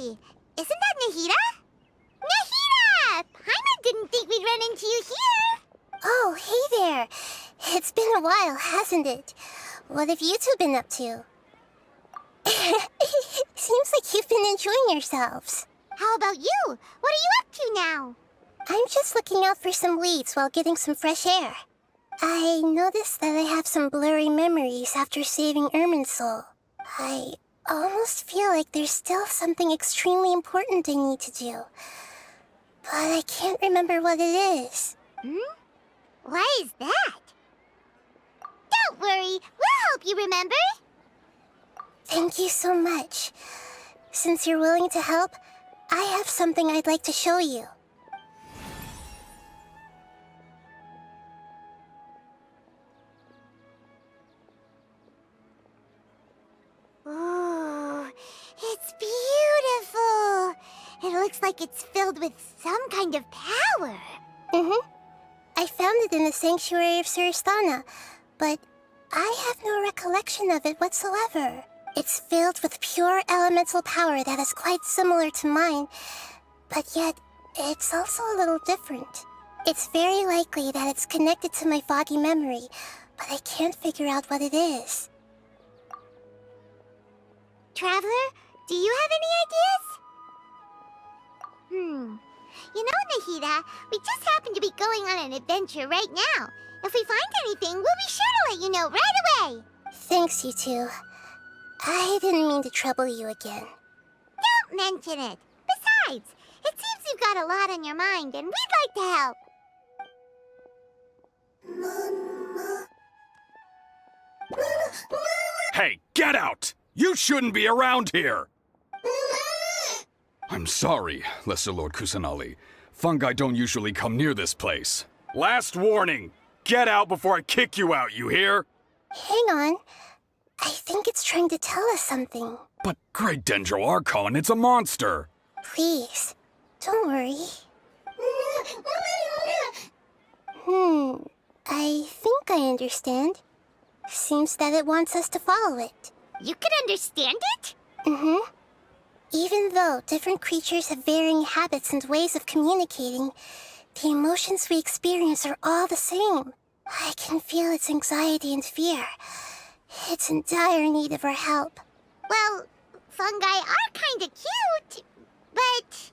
Hey! Isn't that Nahida? Nahida! Paimon didn't think we'd run into you here! Oh, hey there! It's been a while, hasn't it? What have you two been up to? Seems like you've been enjoying yourselves. How about you? What are you up to now? I'm just looking out for some leads while getting some fresh air. I noticed that I have some blurry memories after saving Irminsul. I almost feel like there's still something extremely important I need to do. But I can't remember what it is. Why is that? Don't worry, we'll help you remember. Thank you so much. Since you're willing to help, I have something I'd like to show you. Ooh, it's beautiful. It looks like it's filled with some kind of power. I found it in the sanctuary of Suristana, but I have no recollection of it whatsoever. It's filled with pure elemental power that is quite similar to mine, but yet it's also a little different. It's very likely that it's connected to my foggy memory, but I can't figure out what it is. Traveler, do you have any ideas? You know, Nahida, we just happen to be going on an adventure right now. If we find anything, we'll be sure to let you know right away. Thanks, you two. I didn't mean to trouble you again. Don't mention it. Besides, it seems you've got a lot on your mind, and we'd like to help. Hey, get out! You shouldn't be around here! I'm sorry, Lesser Lord Kusanali. Fungi don't usually come near this place. Last warning! Get out before I kick you out, you hear? Hang on. I think it's trying to tell us something. But Great Dendro Archon, it's a monster! Please, don't worry. I think I understand. Seems that it wants us to follow it. You can understand it? Even though different creatures have varying habits and ways of communicating, the emotions we experience are all the same. I can feel its anxiety and fear. It's in dire need of our help. Well, fungi are kinda cute, but...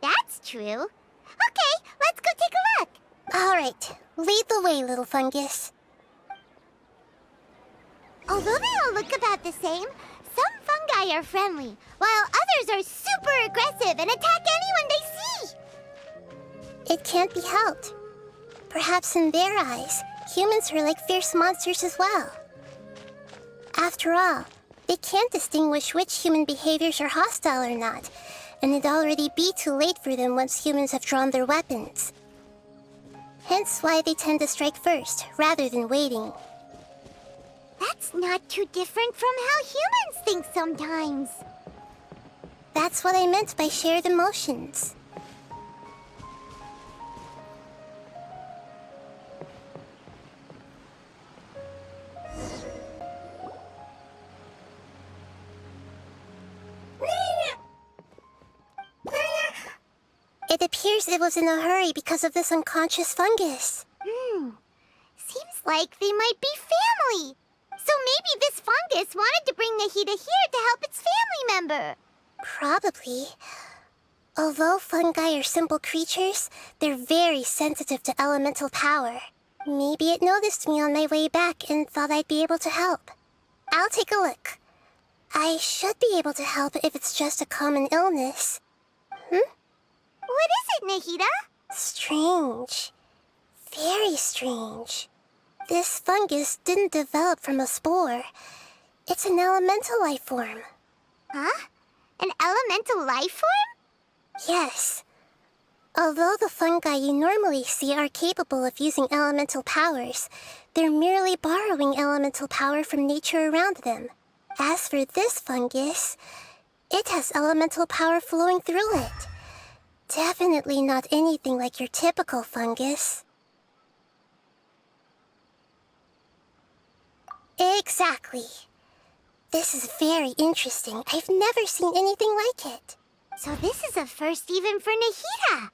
that's true. Okay, let's go take a look. All right, lead the way, little fungus. Although they all look about the same, some fungi are friendly, while others are super aggressive and attack anyone they see. It can't be helped. Perhaps in their eyes, humans are like fierce monsters as well. After all, they can't distinguish which human behaviors are hostile or not, and it'd already be too late for them once humans have drawn their weapons. Hence why they tend to strike first, rather than waiting. That's not too different from how humans think sometimes. That's what I meant by shared emotions. It appears it was in a hurry because of this unconscious fungus. Seems like they might be family. So maybe this fungus wanted to bring Nahida here to help its family member. Probably. Although fungi are simple creatures, they're very sensitive to elemental power. Maybe it noticed me on my way back and thought I'd be able to help. I'll take a look. I should be able to help if it's just a common illness. What is it, Nahida? Strange. Very strange. This fungus didn't develop from a spore. It's an elemental life form. Huh? An elemental life form? Yes. Although the fungi you normally see are capable of using elemental powers, they're merely borrowing elemental power from nature around them. As for this fungus, it has elemental power flowing through it. Definitely not anything like your typical fungus. Exactly. This is very interesting. I've never seen anything like it. So this is a first even for Nahida.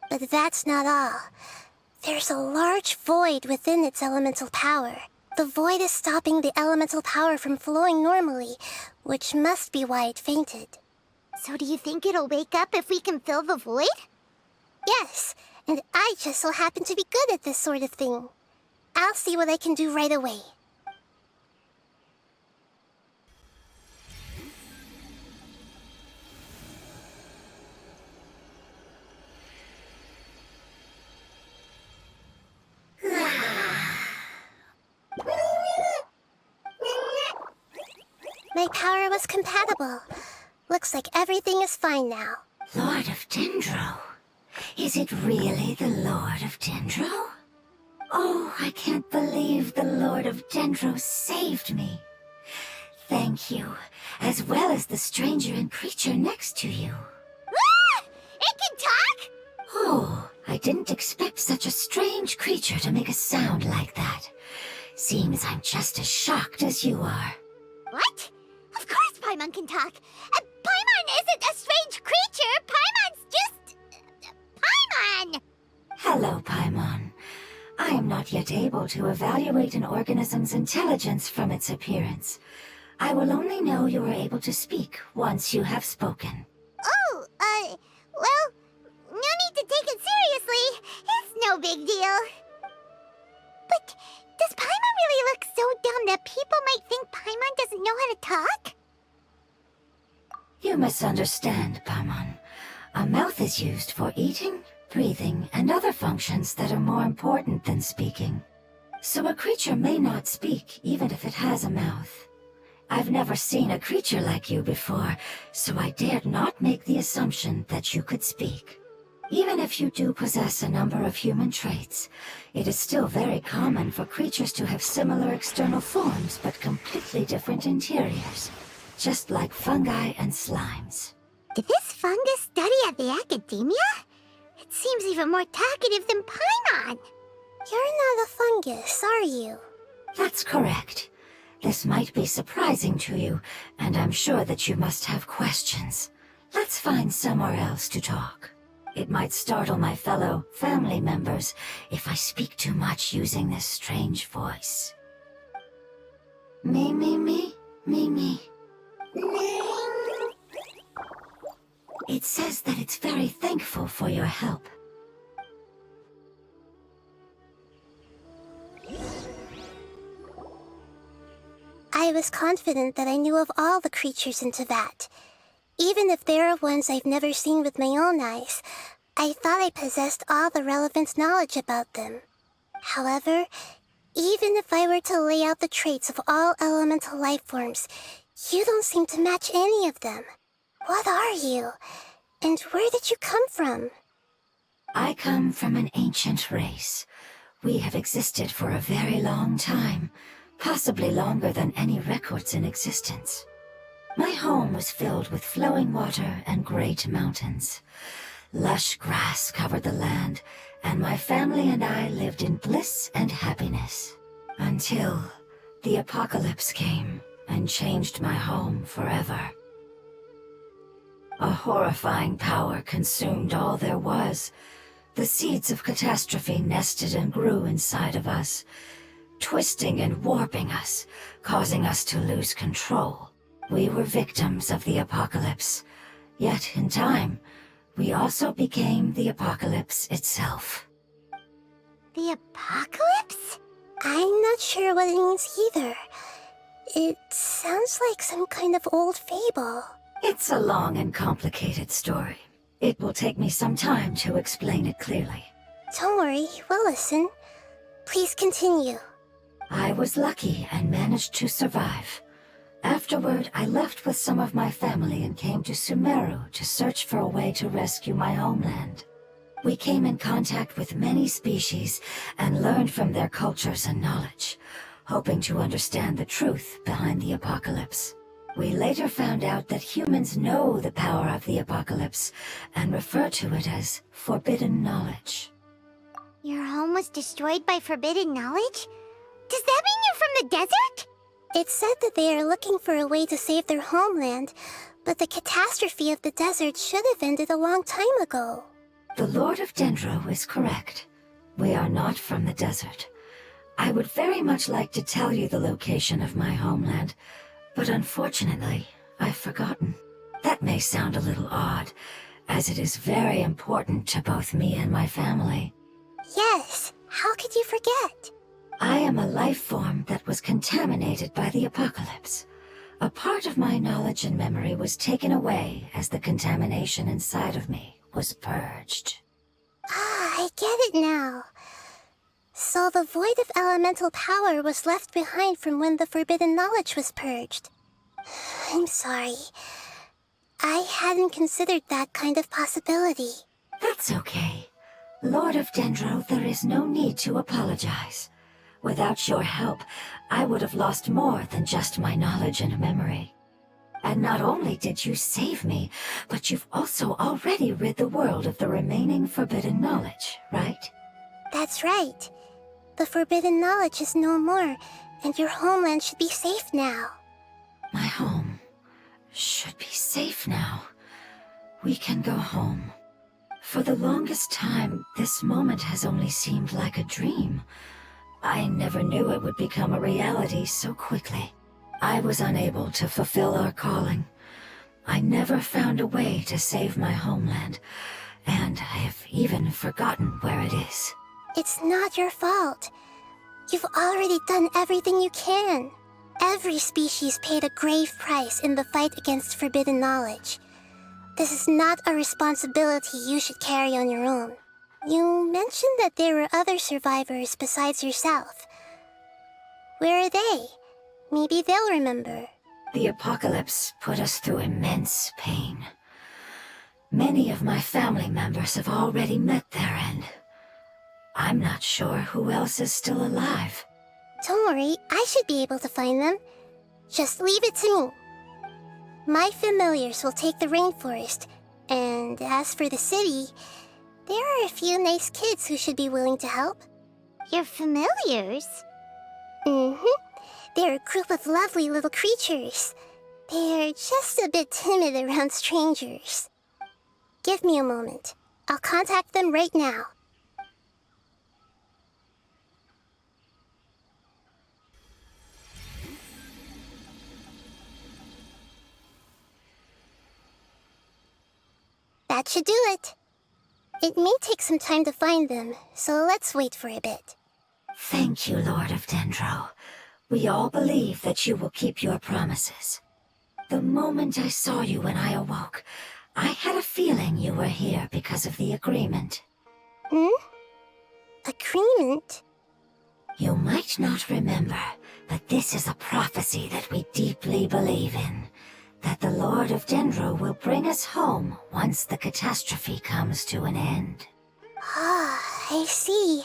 But that's not all. There's a large void within its elemental power. The void is stopping the elemental power from flowing normally, which must be why it fainted. So do you think it'll wake up if we can fill the void? Yes, and I just so happen to be good at this sort of thing. I'll see what I can do right away. My power was compatible. Looks like everything is fine now. Lord of Dendro? Is it really the Lord of Dendro? Oh, I can't believe the Lord of Dendro saved me. Thank you, as well as the stranger and creature next to you. Ah! It can talk? Oh, I didn't expect such a strange creature to make a sound like that. Seems I'm just as shocked as you are. What? Of course Paimon can talk. Paimon isn't a strange creature. Paimon's just... Paimon! Hello, Paimon. I am not yet able to evaluate an organism's intelligence from its appearance. I will only know you are able to speak once you have spoken. Oh, well, no need to take it seriously. It's no big deal. But does Paimon really look so dumb that people might think Paimon doesn't know how to talk? You misunderstand, Paimon. A mouth is used for eating, breathing, and other functions that are more important than speaking. So a creature may not speak even if it has a mouth. I've never seen a creature like you before, so I dared not make the assumption that you could speak. Even if you do possess a number of human traits, it is still very common for creatures to have similar external forms but completely different interiors, just like fungi and slimes. Did this fungus study at the academia? It seems even more talkative than Paimon. You're not a fungus, are you? That's correct. This might be surprising to you, and I'm sure that you must have questions. Let's find somewhere else to talk. It might startle my fellow family members if I speak too much using this strange voice. Me, me, me, me, me. It says that it's very thankful for your help. I was confident that I knew of all the creatures in Teyvat. Even if there are ones I've never seen with my own eyes, I thought I possessed all the relevant knowledge about them. However, even if I were to lay out the traits of all elemental life forms, you don't seem to match any of them. What are you? And where did you come from? I come from an ancient race. We have existed for a very long time, possibly longer than any records in existence. My home was filled with flowing water and great mountains. Lush grass covered the land, and my family and I lived in bliss and happiness. Until the apocalypse came and changed my home forever. A horrifying power consumed all there was. The seeds of catastrophe nested and grew inside of us, twisting and warping us, causing us to lose control. We were victims of the apocalypse, yet in time, we also became the apocalypse itself. The apocalypse? I'm not sure what it means either. It sounds like some kind of old fable. It's a long and complicated story. It will take me some time to explain it clearly. Don't worry, we'll listen. Please continue. I was lucky and managed to survive. Afterward, I left with some of my family and came to Sumeru to search for a way to rescue my homeland. We came in contact with many species and learned from their cultures and knowledge, hoping to understand the truth behind the apocalypse. We later found out that humans know the power of the apocalypse and refer to it as forbidden knowledge. Your home was destroyed by forbidden knowledge? Does that mean you're from the desert? It said that they are looking for a way to save their homeland, but the catastrophe of the desert should have ended a long time ago. The Lord of Dendro is correct. We are not from the desert. I would very much like to tell you the location of my homeland, but unfortunately, I've forgotten. That may sound a little odd, as it is very important to both me and my family. Yes, how could you forget? I am a life form that was contaminated by the apocalypse. A part of my knowledge and memory was taken away as the contamination inside of me was purged. Ah, I get it now. So the void of elemental power was left behind from when the forbidden knowledge was purged. I'm sorry. I hadn't considered that kind of possibility. That's okay. Lord of Dendro, there is no need to apologize. Without your help, I would have lost more than just my knowledge and memory. And not only did you save me, but you've also already rid the world of the remaining forbidden knowledge, right? That's right. The forbidden knowledge is no more, and your homeland should be safe now. My home should be safe now. We can go home. For the longest time, this moment has only seemed like a dream. I never knew it would become a reality so quickly. I was unable to fulfill our calling. I never found a way to save my homeland, and I have even forgotten where it is. It's not your fault. You've already done everything you can. Every species paid a grave price in the fight against forbidden knowledge. This is not a responsibility you should carry on your own. You mentioned that there were other survivors besides yourself. Where are they? Maybe they'll remember. The apocalypse put us through immense pain. Many of my family members have already met their end. I'm not sure who else is still alive. Don't worry, I should be able to find them. Just leave it to me. My familiars will take the rainforest, and as for the city, there are a few nice kids who should be willing to help. Your familiars? They're a group of lovely little creatures. They're just a bit timid around strangers. Give me a moment. I'll contact them right now. That should do it. It may take some time to find them, so let's wait for a bit. Thank you, Lord of Dendro. We all believe that you will keep your promises. The moment I saw you when I awoke, I had a feeling you were here because of the agreement. Agreement? You might not remember, but this is a prophecy that we deeply believe in. That the Lord of Dendro will bring us home once the catastrophe comes to an end. Ah, I see.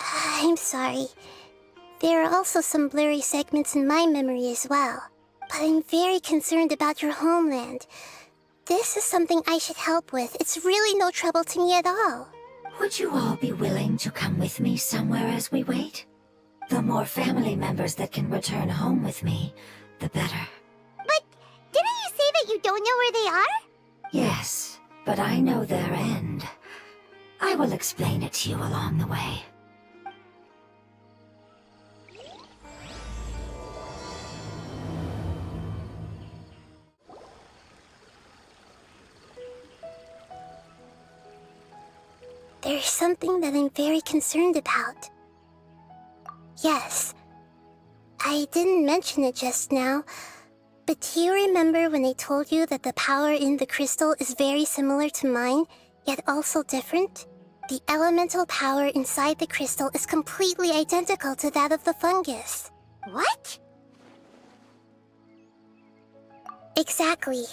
I'm sorry. There are also some blurry segments in my memory as well. But I'm very concerned about your homeland. This is something I should help with. It's really no trouble to me at all. Would you all be willing to come with me somewhere as we wait? The more family members that can return home with me, the better. But didn't you say that you don't know where they are? Yes, but I know their end. I will explain it to you along the way. There's something that I'm very concerned about. Yes. I didn't mention it just now, but do you remember when I told you that the power in the crystal is very similar to mine, yet also different? The elemental power inside the crystal is completely identical to that of the fungus. What? Exactly.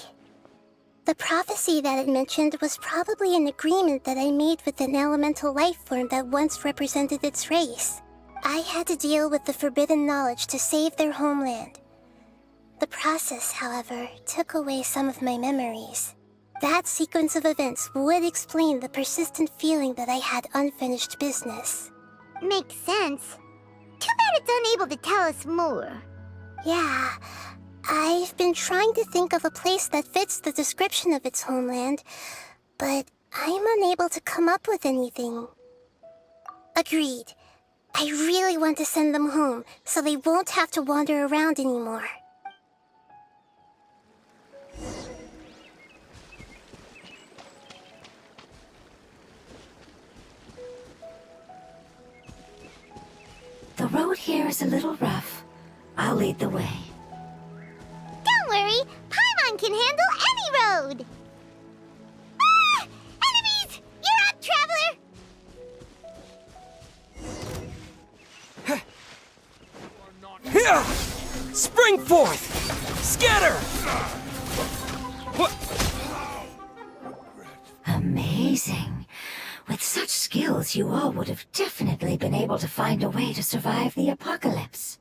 The prophecy that it mentioned was probably an agreement that I made with an elemental life form that once represented its race. I had to deal with the forbidden knowledge to save their homeland. The process, however, took away some of my memories. That sequence of events would explain the persistent feeling that I had unfinished business. Makes sense. Too bad it's unable to tell us more. Yeah, I've been trying to think of a place that fits the description of its homeland, but I'm unable to come up with anything. Agreed. I really want to send them home, so they won't have to wander around anymore. The road here is a little rough. I'll lead the way. Don't worry, Paimon can handle any road! Ah! Enemies! You're up, Traveler! Here! Spring forth! Scatter! What? Amazing. With such skills, you all would have definitely been able to find a way to survive the apocalypse.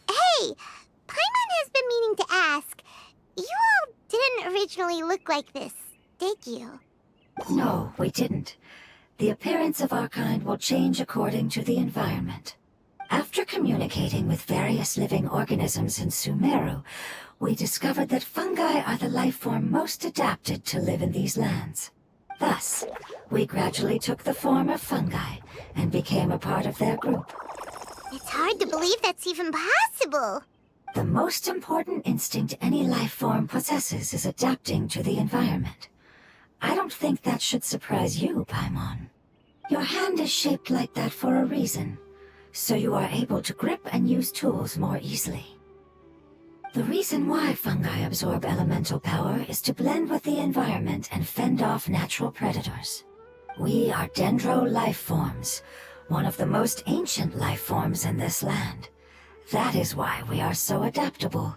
Hey! Paimon has been meaning to ask. You all didn't originally look like this, did you? No, we didn't. The appearance of our kind will change according to the environment. After communicating with various living organisms in Sumeru, we discovered that fungi are the life form most adapted to live in these lands. Thus, we gradually took the form of fungi and became a part of their group. It's hard to believe that's even possible. The most important instinct any life form possesses is adapting to the environment. I don't think that should surprise you, Paimon. Your hand is shaped like that for a reason, so you are able to grip and use tools more easily. The reason why fungi absorb elemental power is to blend with the environment and fend off natural predators. We are dendro life forms, one of the most ancient life forms in this land. That is why we are so adaptable.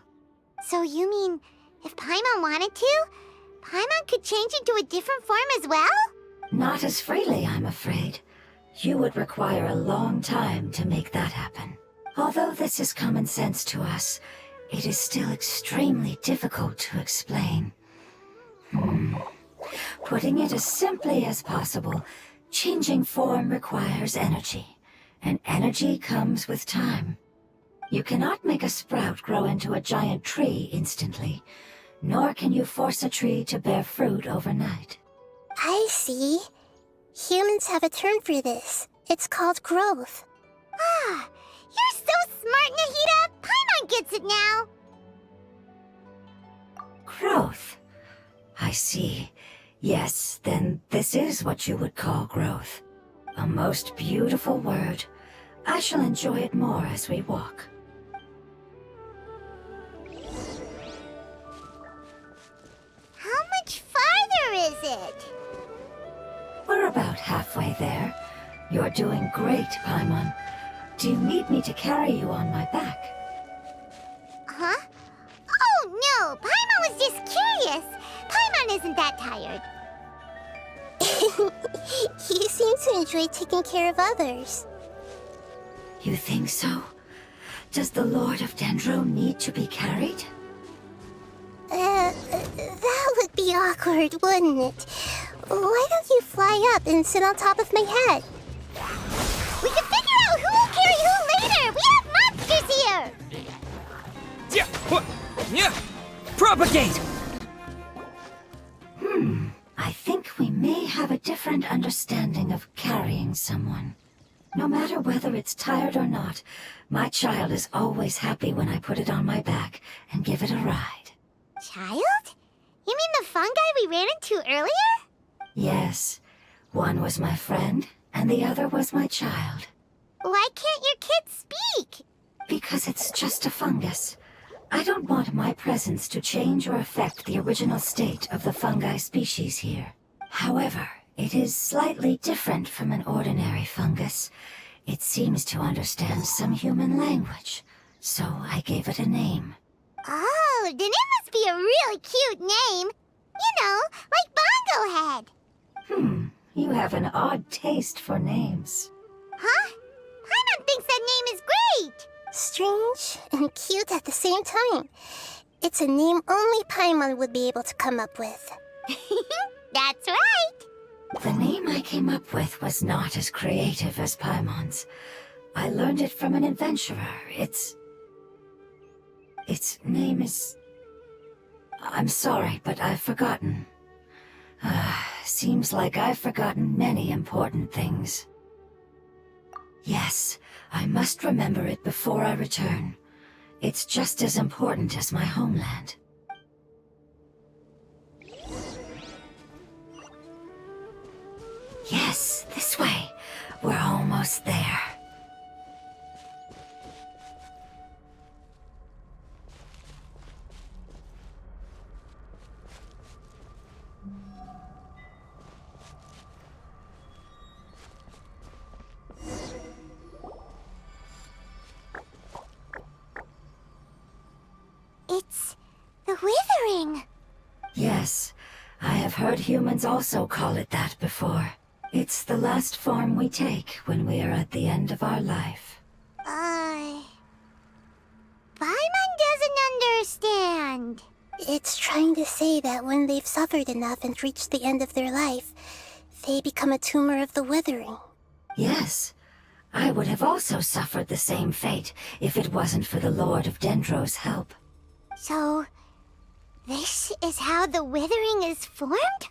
So you mean, if Paimon wanted to, Paimon could change into a different form as well? Not as freely, I'm afraid. You would require a long time to make that happen. Although this is common sense to us, it is still extremely difficult to explain. Putting it as simply as possible, changing form requires energy, and energy comes with time. You cannot make a sprout grow into a giant tree instantly, nor can you force a tree to bear fruit overnight. I see. Humans have a term for this. It's called growth. Ah, you're so smart, Nahida! Paimon gets it now! Growth. I see. Yes, then this is what you would call growth. A most beautiful word. I shall enjoy it more as we walk. How much farther is it? We're about halfway there. You're doing great, Paimon. Do you need me to carry you on my back? Huh? Oh no, Paimon was just curious. Paimon isn't that tired. You seem to enjoy taking care of others. You think so? Does the Lord of Dendro need to be carried? That would be awkward, wouldn't it? Why don't you fly up and sit on top of my head? We can figure out who will carry who later! We have monsters here! Yeah, what? Yeah, propagate! I think we may have a different understanding of carrying someone. No matter whether it's tired or not, my child is always happy when I put it on my back and give it a ride. Child? You mean the fungi we ran into earlier? Yes, one was my friend, and the other was my child. Why can't your kid speak? Because it's just a fungus. I don't want my presence to change or affect the original state of the fungi species here. However, it is slightly different from an ordinary fungus. It seems to understand some human language, so I gave it a name. Oh, then it must be a really cute name. You know, like Bongo Head. You have an odd taste for names. Huh? Paimon thinks that name is great. Strange and cute at the same time. It's a name only Paimon would be able to come up with. That's right. The name I came up with was not as creative as Paimon's. I learned it from an adventurer. Its name is... I'm sorry, but I've forgotten. Seems like I've forgotten many important things. Yes, I must remember it before I return. It's just as important as my homeland. Yes, this way. We're almost there. It's the Withering. Yes, I have heard humans also call it that before. It's the last form we take when we are at the end of our life. Paimon doesn't understand. It's trying to say that when they've suffered enough and reached the end of their life, they become a tumor of the Withering. Yes, I would have also suffered the same fate if it wasn't for the Lord of Dendro's help. So, this is how the Withering is formed?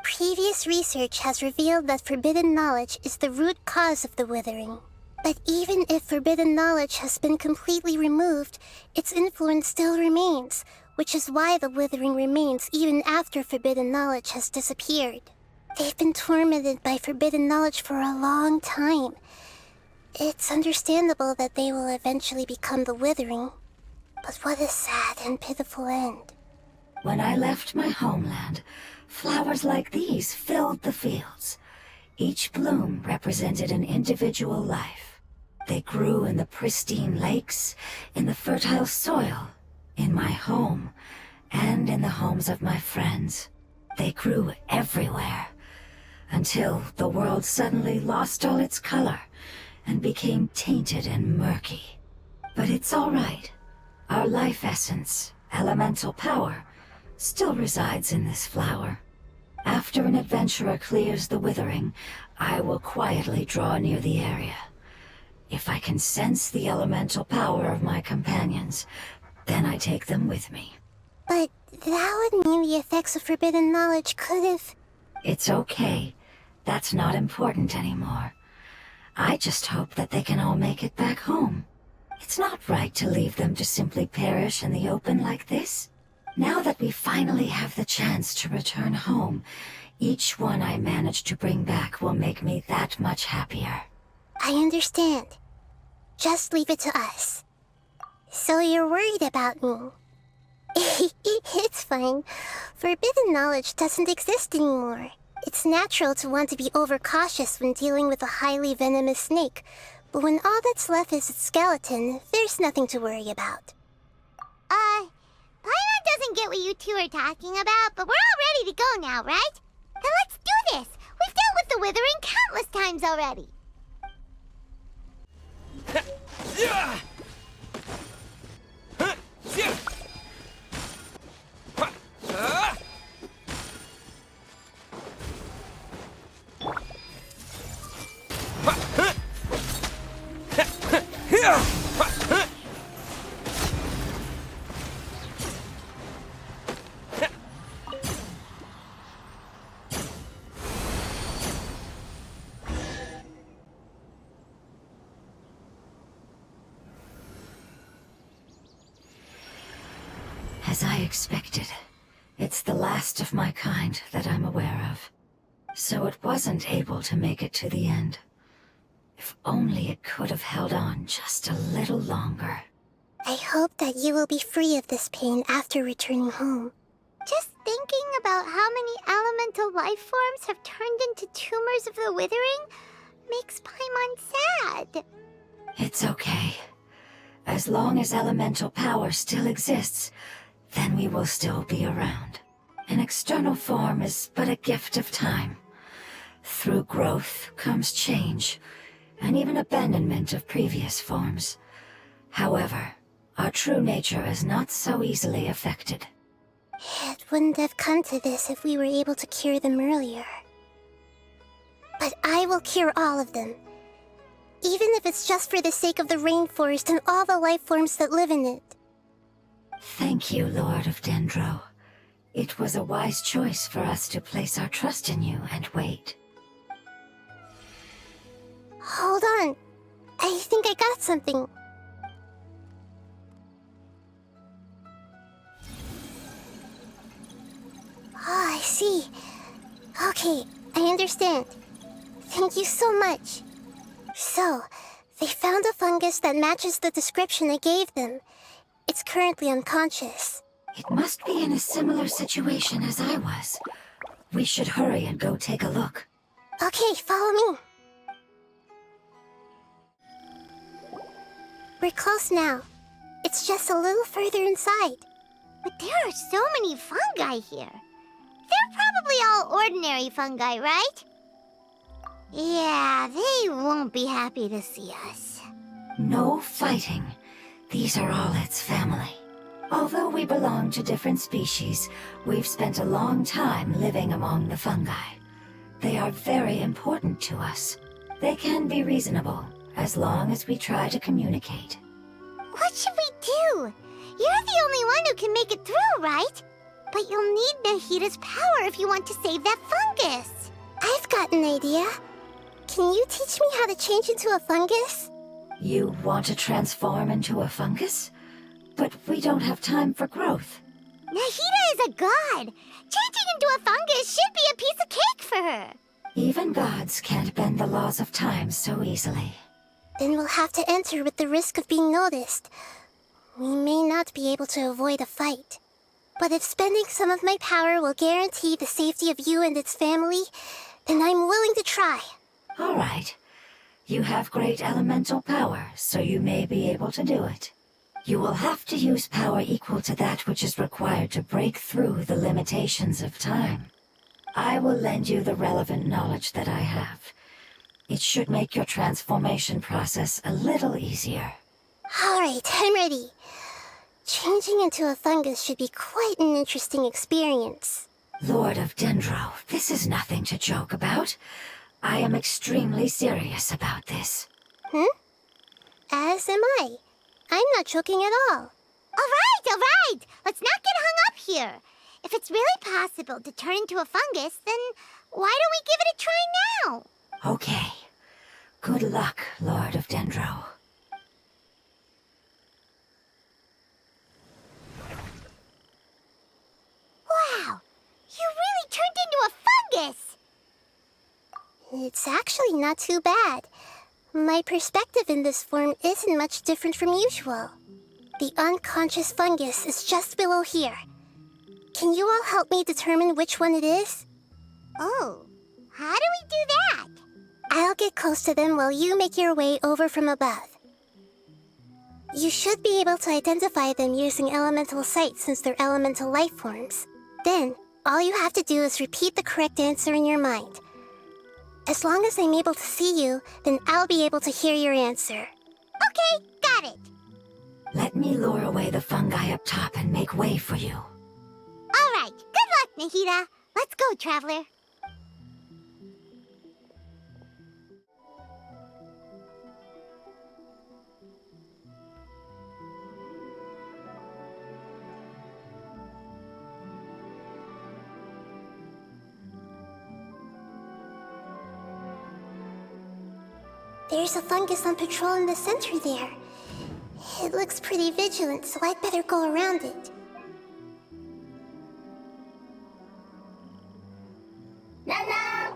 Previous research has revealed that forbidden knowledge is the root cause of the Withering. But even if forbidden knowledge has been completely removed, its influence still remains, which is why the Withering remains even after forbidden knowledge has disappeared. They've been tormented by forbidden knowledge for a long time. It's understandable that they will eventually become the Withering. But what a sad and pitiful end. When I left my homeland, flowers like these filled the fields. Each bloom represented an individual life. They grew in the pristine lakes, in the fertile soil, in my home, and in the homes of my friends. They grew everywhere, until the world suddenly lost all its color and became tainted and murky. But it's all right. Our life essence, elemental power, still resides in this flower. After an adventurer clears the Withering, I will quietly draw near the area. If I can sense the elemental power of my companions, then I take them with me. But that would mean the effects of forbidden knowledge could have... It's okay. That's not important anymore. I just hope that they can all make it back home. It's not right to leave them to simply perish in the open like this. Now that we finally have the chance to return home, each one I manage to bring back will make me that much happier. I understand. Just leave it to us. So you're worried about me? It's fine. Forbidden knowledge doesn't exist anymore. It's natural to want to be overcautious when dealing with a highly venomous snake, but when all that's left is its skeleton, there's nothing to worry about. Paimon doesn't get what you two are talking about, but we're all ready to go now, right? Then let's do this! We've dealt with the Withering countless times already! As I expected, it's the last of my kind that I'm aware of. So it wasn't able to make it to the end. If only it could have held on just a little longer. I hope that you will be free of this pain after returning home. Just thinking about how many elemental life forms have turned into tumors of the Withering makes Paimon sad. It's okay. As long as elemental power still exists, then we will still be around. An external form is but a gift of time. Through growth comes change, and even abandonment of previous forms. However, our true nature is not so easily affected. It wouldn't have come to this if we were able to cure them earlier. But I will cure all of them. even if it's just for the sake of the rainforest and all the life forms that live in it. Thank you, Lord of Dendro. It was a wise choice for us to place our trust in you and wait. Hold on. I think I got something. Oh, I see. Okay, I understand. Thank you so much. So, they found a fungus that matches the description I gave them. It's currently unconscious. It must be in a similar situation as I was. We should hurry and go take a look. Okay, follow me. We're close now. It's just a little further inside. But there are so many fungi here. They're probably all ordinary fungi, right? Yeah, they won't be happy to see us. No fighting. These are all its family. Although we belong to different species, we've spent a long time living among the fungi. They are very important to us. They can be reasonable, as long as we try to communicate. What should we do? You're the only one who can make it through, right? But you'll need Nahita's power if you want to save that fungus. I've got an idea. Can you teach me how to change into a fungus? You want to transform into a fungus? But we don't have time for growth. Nahita is a god. Changing into a fungus should be a piece of cake for her. Even gods can't bend the laws of time so easily. Then we'll have to enter with the risk of being noticed. We may not be able to avoid a fight. But if spending some of my power will guarantee the safety of you and its family, then I'm willing to try. All right. You have great elemental power, so you may be able to do it. You will have to use power equal to that which is required to break through the limitations of time. I will lend you the relevant knowledge that I have. It should make your transformation process a little easier. All right, I'm ready. Changing into a fungus should be quite an interesting experience. Lord of Dendro, this is nothing to joke about. I am extremely serious about this. As am I. I'm not joking at all. All right. Let's not get hung up here. If it's really possible to turn into a fungus, then why don't we give it a try now? Okay. Good luck, Lord of Dendro. Wow, you really turned into a fungus! It's actually not too bad. My perspective in this form isn't much different from usual. The unconscious fungus is just below here. Can you all help me determine which one it is? Oh, how do we do that? I'll get close to them while you make your way over from above. You should be able to identify them using elemental sight since they're elemental life forms. Then, all you have to do is repeat the correct answer in your mind. As long as I'm able to see you, then I'll be able to hear your answer. Okay, got it. Let me lure away the fungi up top and make way for you. All right, good luck, Nahita. Let's go, Traveler. There's a fungus on patrol in the center there. It looks pretty vigilant, so I'd better go around it. Nana!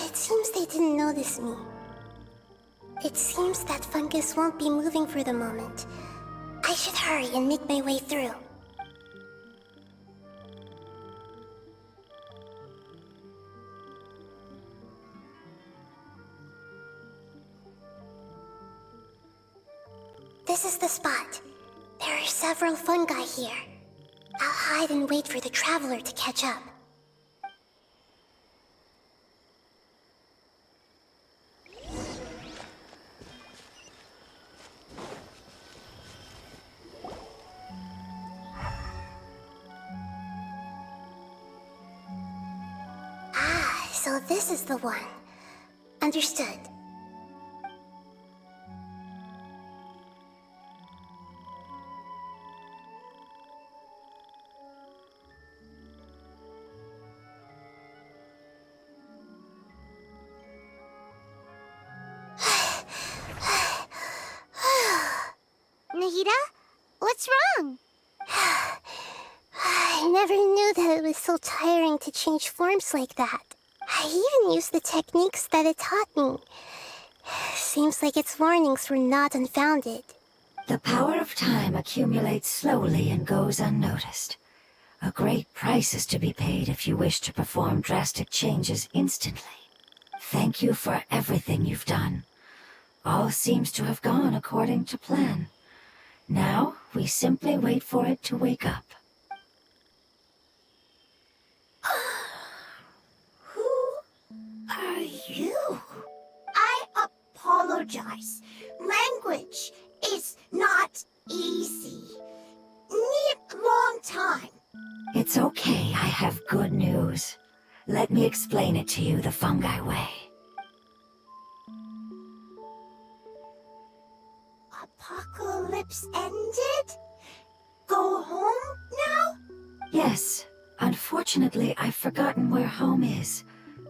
It seems they didn't notice me. It seems that fungus won't be moving for the moment. I should hurry and make my way through. This is the spot. There are several fungi here. I'll hide and wait for the traveler to catch up. So this is the one. Understood. Nahida? What's wrong? I never knew that it was so tiring to change forms like that. I even used the techniques that it taught me. Seems like its warnings were not unfounded. The power of time accumulates slowly and goes unnoticed. A great price is to be paid if you wish to perform drastic changes instantly. Thank you for everything you've done. All seems to have gone according to plan. Now, we simply wait for it to wake up. Who are you? I apologize. Language is not easy. Need long time. It's okay, I have good news. Let me explain it to you the fungi way. Apocalypse ended? Go home now? Yes, unfortunately I've forgotten where home is.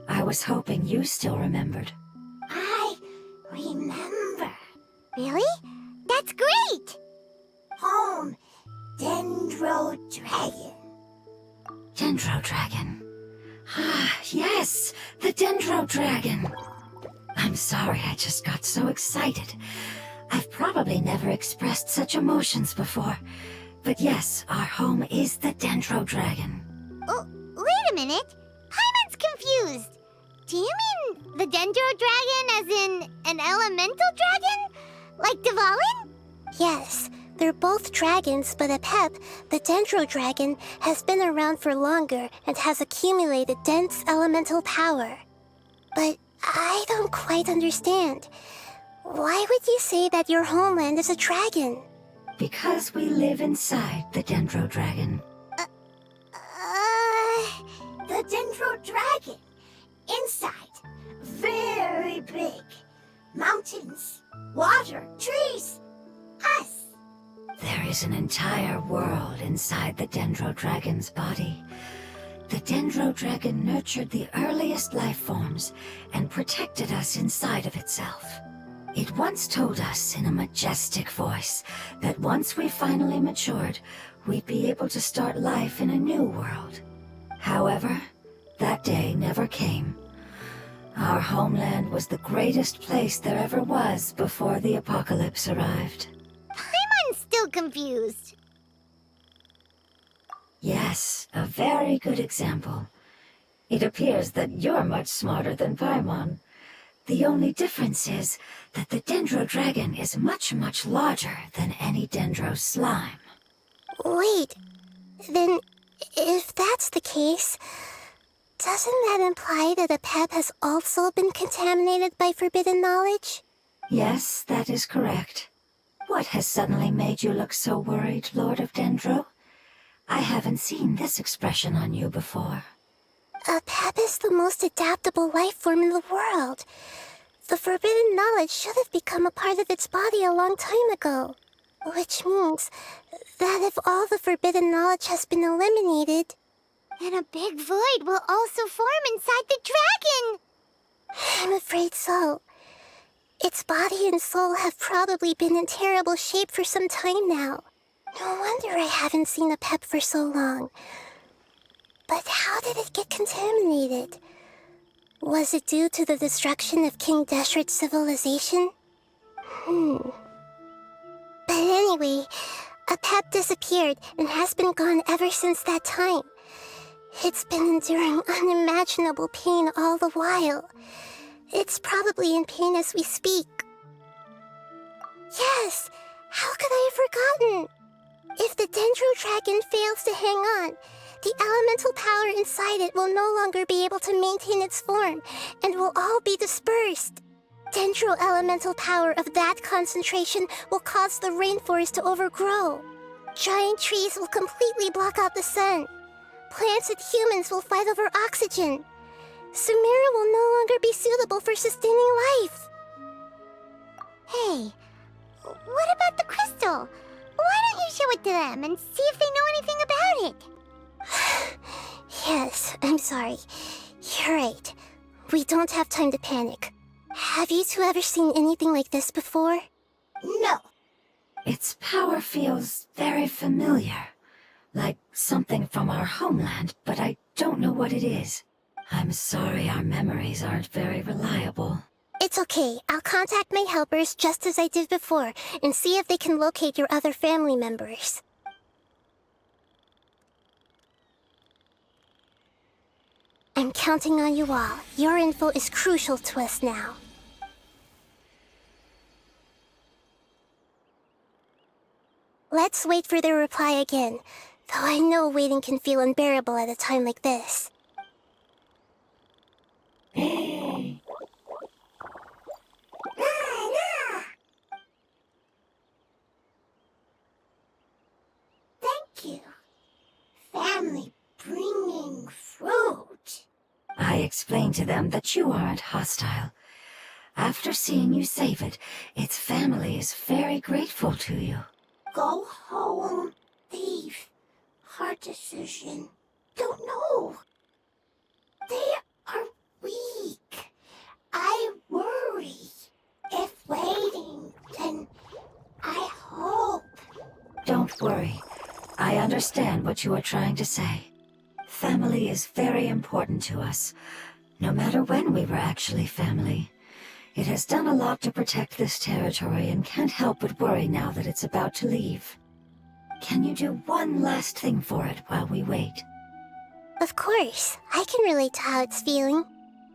I was hoping you still remembered. I remember. Really? That's great! Home, Dendro Dragon. Dendro Dragon. Ah, yes, the Dendro Dragon. I'm sorry, I just got so excited. I've probably never expressed such emotions before. But yes, our home is the Dendro Dragon. Oh, wait a minute. Paimon's confused. Do you mean the Dendro Dragon as in an elemental dragon? Like Dvalin? Yes, they're both dragons, but Apep, the Dendro Dragon, has been around for longer and has accumulated dense elemental power. But I don't quite understand. Why would you say that your homeland is a dragon? Because we live inside the Dendro Dragon. The Dendro Dragon. Inside. Very big. Mountains, water, trees. Us. There is an entire world inside the Dendro Dragon's body. The Dendro Dragon nurtured the earliest life forms and protected us inside of itself. It once told us in a majestic voice that once we finally matured, we'd be able to start life in a new world. However, that day never came. Our homeland was the greatest place there ever was before the apocalypse arrived. Paimon's still confused. Yes, a very good example. It appears that you're much smarter than Paimon. The only difference is that the Dendro Dragon is much, much larger than any Dendro slime. Wait, then if that's the case, doesn't that imply that Apep has also been contaminated by forbidden knowledge? Yes, that is correct. What has suddenly made you look so worried, Lord of Dendro? I haven't seen this expression on you before. Apep is the most adaptable life form in the world. The forbidden knowledge should have become a part of its body a long time ago. Which means that if all the forbidden knowledge has been eliminated, And a big void will also form inside the dragon. I'm afraid so. Its body and soul have probably been in terrible shape for some time now. No wonder I haven't seen Apep for so long. But how did it get contaminated? Was it due to the destruction of King Deshret's civilization? But anyway, Apep disappeared and has been gone ever since that time. It's been enduring unimaginable pain all the while. It's probably in pain as we speak. Yes! How could I have forgotten? If the Dendro Dragon fails to hang on, the elemental power inside it will no longer be able to maintain its form, and will all be dispersed. Dendro elemental power of that concentration will cause the rainforest to overgrow. Giant trees will completely block out the sun. Plants and humans will fight over oxygen. Sumeru will no longer be suitable for sustaining life. Hey, what about the crystal? Why don't you show it to them and see if they know anything about it? Yes, I'm sorry. You're right. We don't have time to panic. Have you two ever seen anything like this before? No. Its power feels very familiar. Like something from our homeland, but I don't know what it is. I'm sorry our memories aren't very reliable. It's okay. I'll contact my helpers just as I did before and see if they can locate your other family members. I'm counting on you all. Your info is crucial to us now. Let's wait for their reply again, though I know waiting can feel unbearable at a time like this. Thank you. Family bringing fruit. I explained to them that you aren't hostile. After seeing you save it, its family is very grateful to you. Go home, thief. Hard decision. Don't know. They are weak. I worry. If waiting, then I hope. Don't worry. I understand what you are trying to say. Family is very important to us, no matter when we were actually family. It has done a lot to protect this territory and can't help but worry now that it's about to leave. Can you do one last thing for it while we wait? Of course, I can relate to how it's feeling.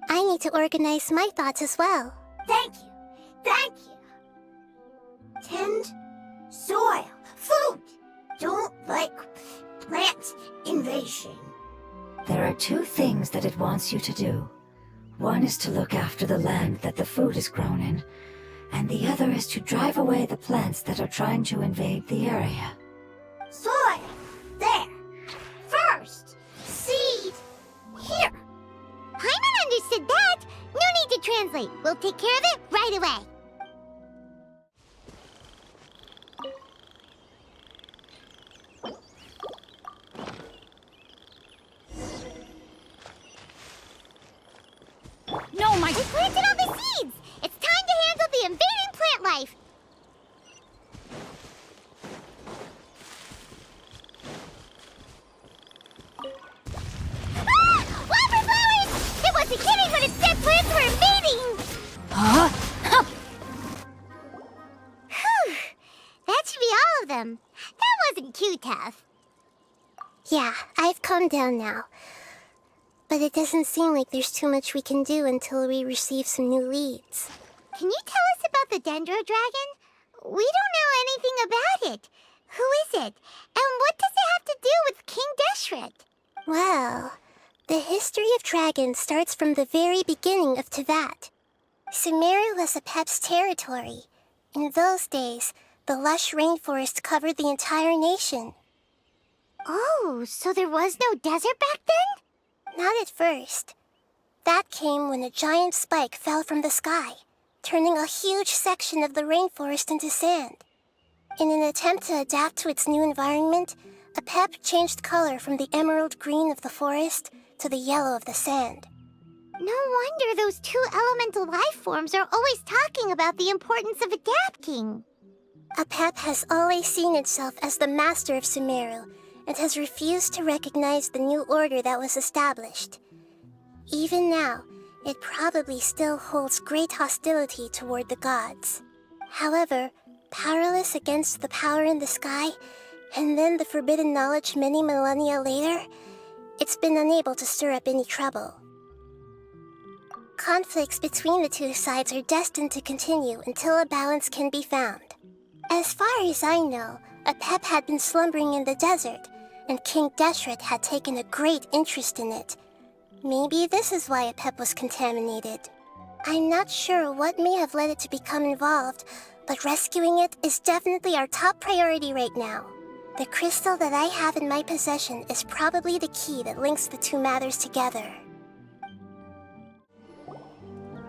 I need to organize my thoughts as well. Thank you. Thank you. Tend soil. Food. Don't like plant invasion. There are two things that it wants you to do. One is to look after the land that the food is grown in, and the other is to drive away the plants that are trying to invade the area. Soil. There. First. Seed. Here. Paimon understood that. No need to translate. We'll take care of it right away. No, my... We planted all the seeds! It's time to handle the invading plant life! Ah! Wildflowers! It wasn't kidding when it said plants were invading! Huh? Whew! That should be all of them. That wasn't too tough. Yeah, I've calmed down now. But it doesn't seem like there's too much we can do until we receive some new leads. Can you tell us about the Dendro Dragon? We don't know anything about it. Who is it? And what does it have to do with King Deshret? Well, the history of dragons starts from the very beginning of Teyvat. Sumeru was Apep's territory. In those days, the lush rainforest covered the entire nation. Oh, so there was no desert back then? Not at first. That came when a giant spike fell from the sky, turning a huge section of the rainforest into sand. In an attempt to adapt to its new environment, Apep changed color from the emerald green of the forest to the yellow of the sand. No wonder those two elemental life forms are always talking about the importance of adapting. Apep has always seen itself as the master of Sumeru, and has refused to recognize the new order that was established. Even now, it probably still holds great hostility toward the gods. However, powerless against the power in the sky, and then the forbidden knowledge many millennia later, it's been unable to stir up any trouble. Conflicts between the two sides are destined to continue until a balance can be found. As far as I know, Apep had been slumbering in the desert, and King Deshret had taken a great interest in it. Maybe this is why Apep was contaminated. I'm not sure what may have led it to become involved, but rescuing it is definitely our top priority right now. The crystal that I have in my possession is probably the key that links the two matters together.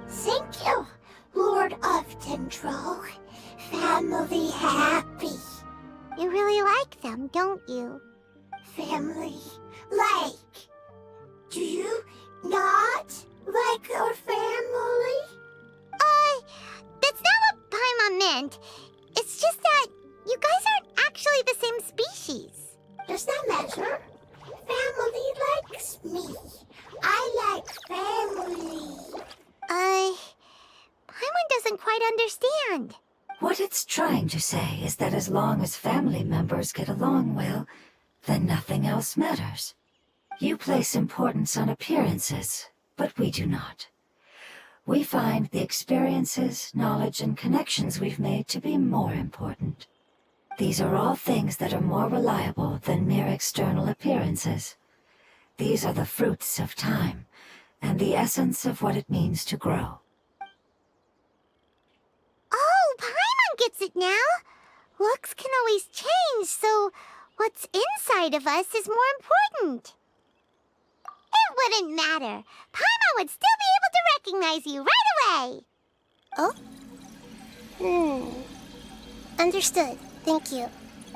Thank you, Lord of Dendro. Family happy. You really like them, don't you? Family like. Do you not like your family? That's not what Paimon meant. It's just that you guys aren't actually the same species. Does that matter? Family likes me. I like family. Paimon doesn't quite understand. What it's trying to say is that as long as family members get along well, then nothing else matters. You place importance on appearances, but we do not. We find the experiences, knowledge, and connections we've made to be more important. These are all things that are more reliable than mere external appearances. These are the fruits of time, and the essence of what it means to grow. Oh, Paimon gets it now. Looks can always change, so what's inside of us is more important. It wouldn't matter. Paimon would still be able to recognize you right away. Oh? Understood. Thank you.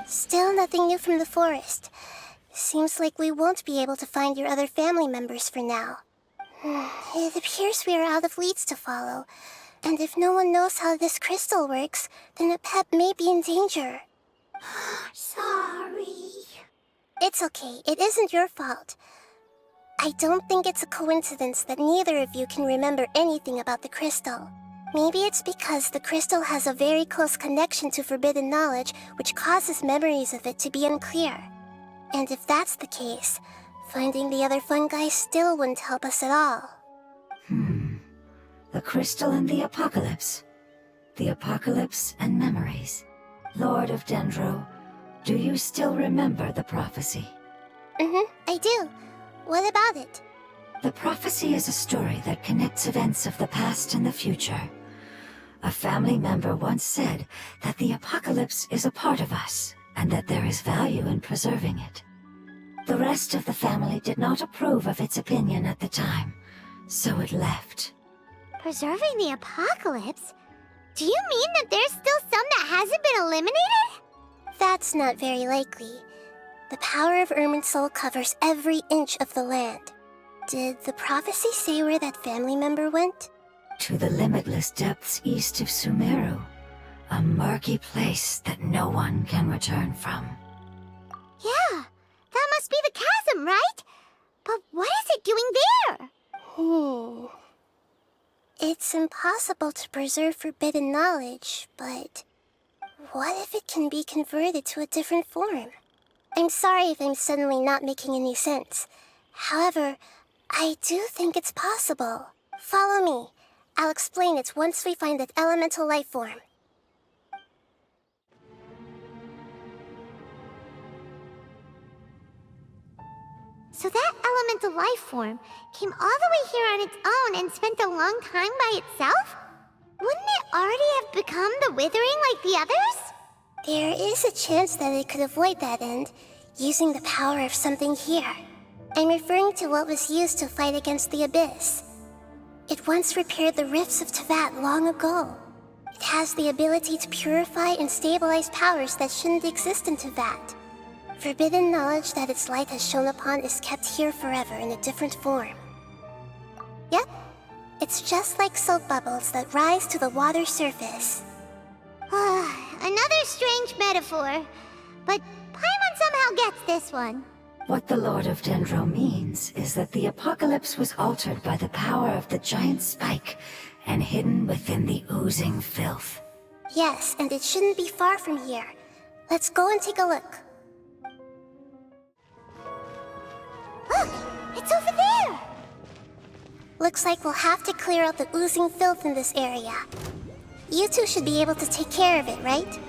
Still nothing new from the forest. Seems like we won't be able to find your other family members for now. It appears we are out of leads to follow. And if no one knows how this crystal works, then a pet may be in danger. Sorry. It's okay. It isn't your fault. I don't think it's a coincidence that neither of you can remember anything about the crystal. Maybe it's because the crystal has a very close connection to forbidden knowledge, which causes memories of it to be unclear. And if that's the case, finding the other fungi still wouldn't help us at all. The crystal and the apocalypse. The apocalypse and memories. Lord of Dendro, do you still remember the prophecy? I do. What about it? The prophecy is a story that connects events of the past and the future. A family member once said that the apocalypse is a part of us, and that there is value in preserving it. The rest of the family did not approve of its opinion at the time, so it left. Preserving the apocalypse? Do you mean that there's still some that hasn't been eliminated? That's not very likely. The power of Irminsul covers every inch of the land. Did the prophecy say where that family member went? To the limitless depths east of Sumeru, a murky place that no one can return from. Yeah, that must be the chasm, right? But what is it doing there? It's impossible to preserve forbidden knowledge, but what if it can be converted to a different form? I'm sorry if I'm suddenly not making any sense. However, I do think it's possible. Follow me. I'll explain it once we find that elemental life form. So that elemental life form came all the way here on its own and spent a long time by itself? Wouldn't it already have become the Withering like the others? There is a chance that it could avoid that end, using the power of something here. I'm referring to what was used to fight against the Abyss. It once repaired the rifts of Tevat long ago. It has the ability to purify and stabilize powers that shouldn't exist in Tevat. Forbidden knowledge that its light has shone upon is kept here forever in a different form. Yep, it's just like soap bubbles that rise to the water surface. Another strange metaphor, but Paimon somehow gets this one. What the Lord of Dendro means is that the apocalypse was altered by the power of the giant spike and hidden within the oozing filth. Yes, and it shouldn't be far from here. Let's go and take a look. Look, it's over there! Looks like we'll have to clear out the oozing filth in this area. You two should be able to take care of it, right?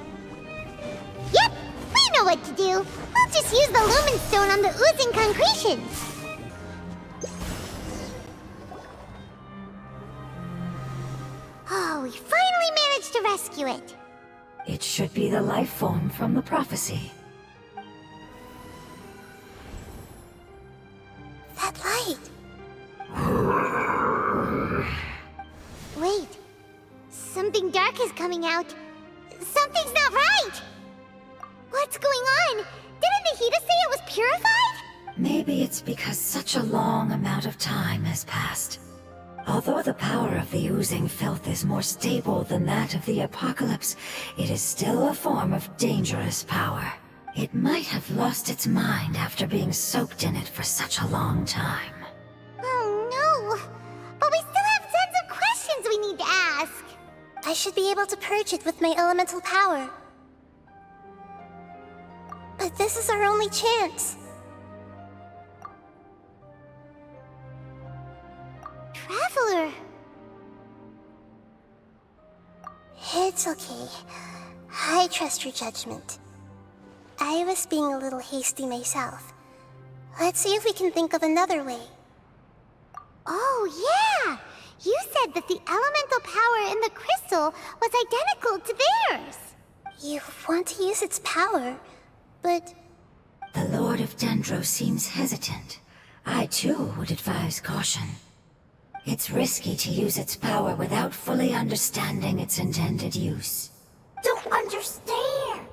Yep, we know what to do. We'll just use the Lumen Stone on the oozing concretion. Oh, we finally managed to rescue it. It should be the life form from the prophecy. That light. something dark is coming out. Something's not right! What's going on? Didn't Nahida say it was purified? Maybe it's because such a long amount of time has passed. Although the power of the oozing filth is more stable than that of the apocalypse, it is still a form of dangerous power. It might have lost its mind after being soaked in it for such a long time. Oh no! But we still have tons of questions we need to ask! I should be able to purge it with my elemental power. But this is our only chance. Traveler! It's okay. I trust your judgment. I was being a little hasty myself. Let's see if we can think of another way. Oh yeah! You said that the elemental power in the crystal was identical to theirs! You want to use its power, but... The Lord of Dendro seems hesitant. I too would advise caution. It's risky to use its power without fully understanding its intended use. Don't understand!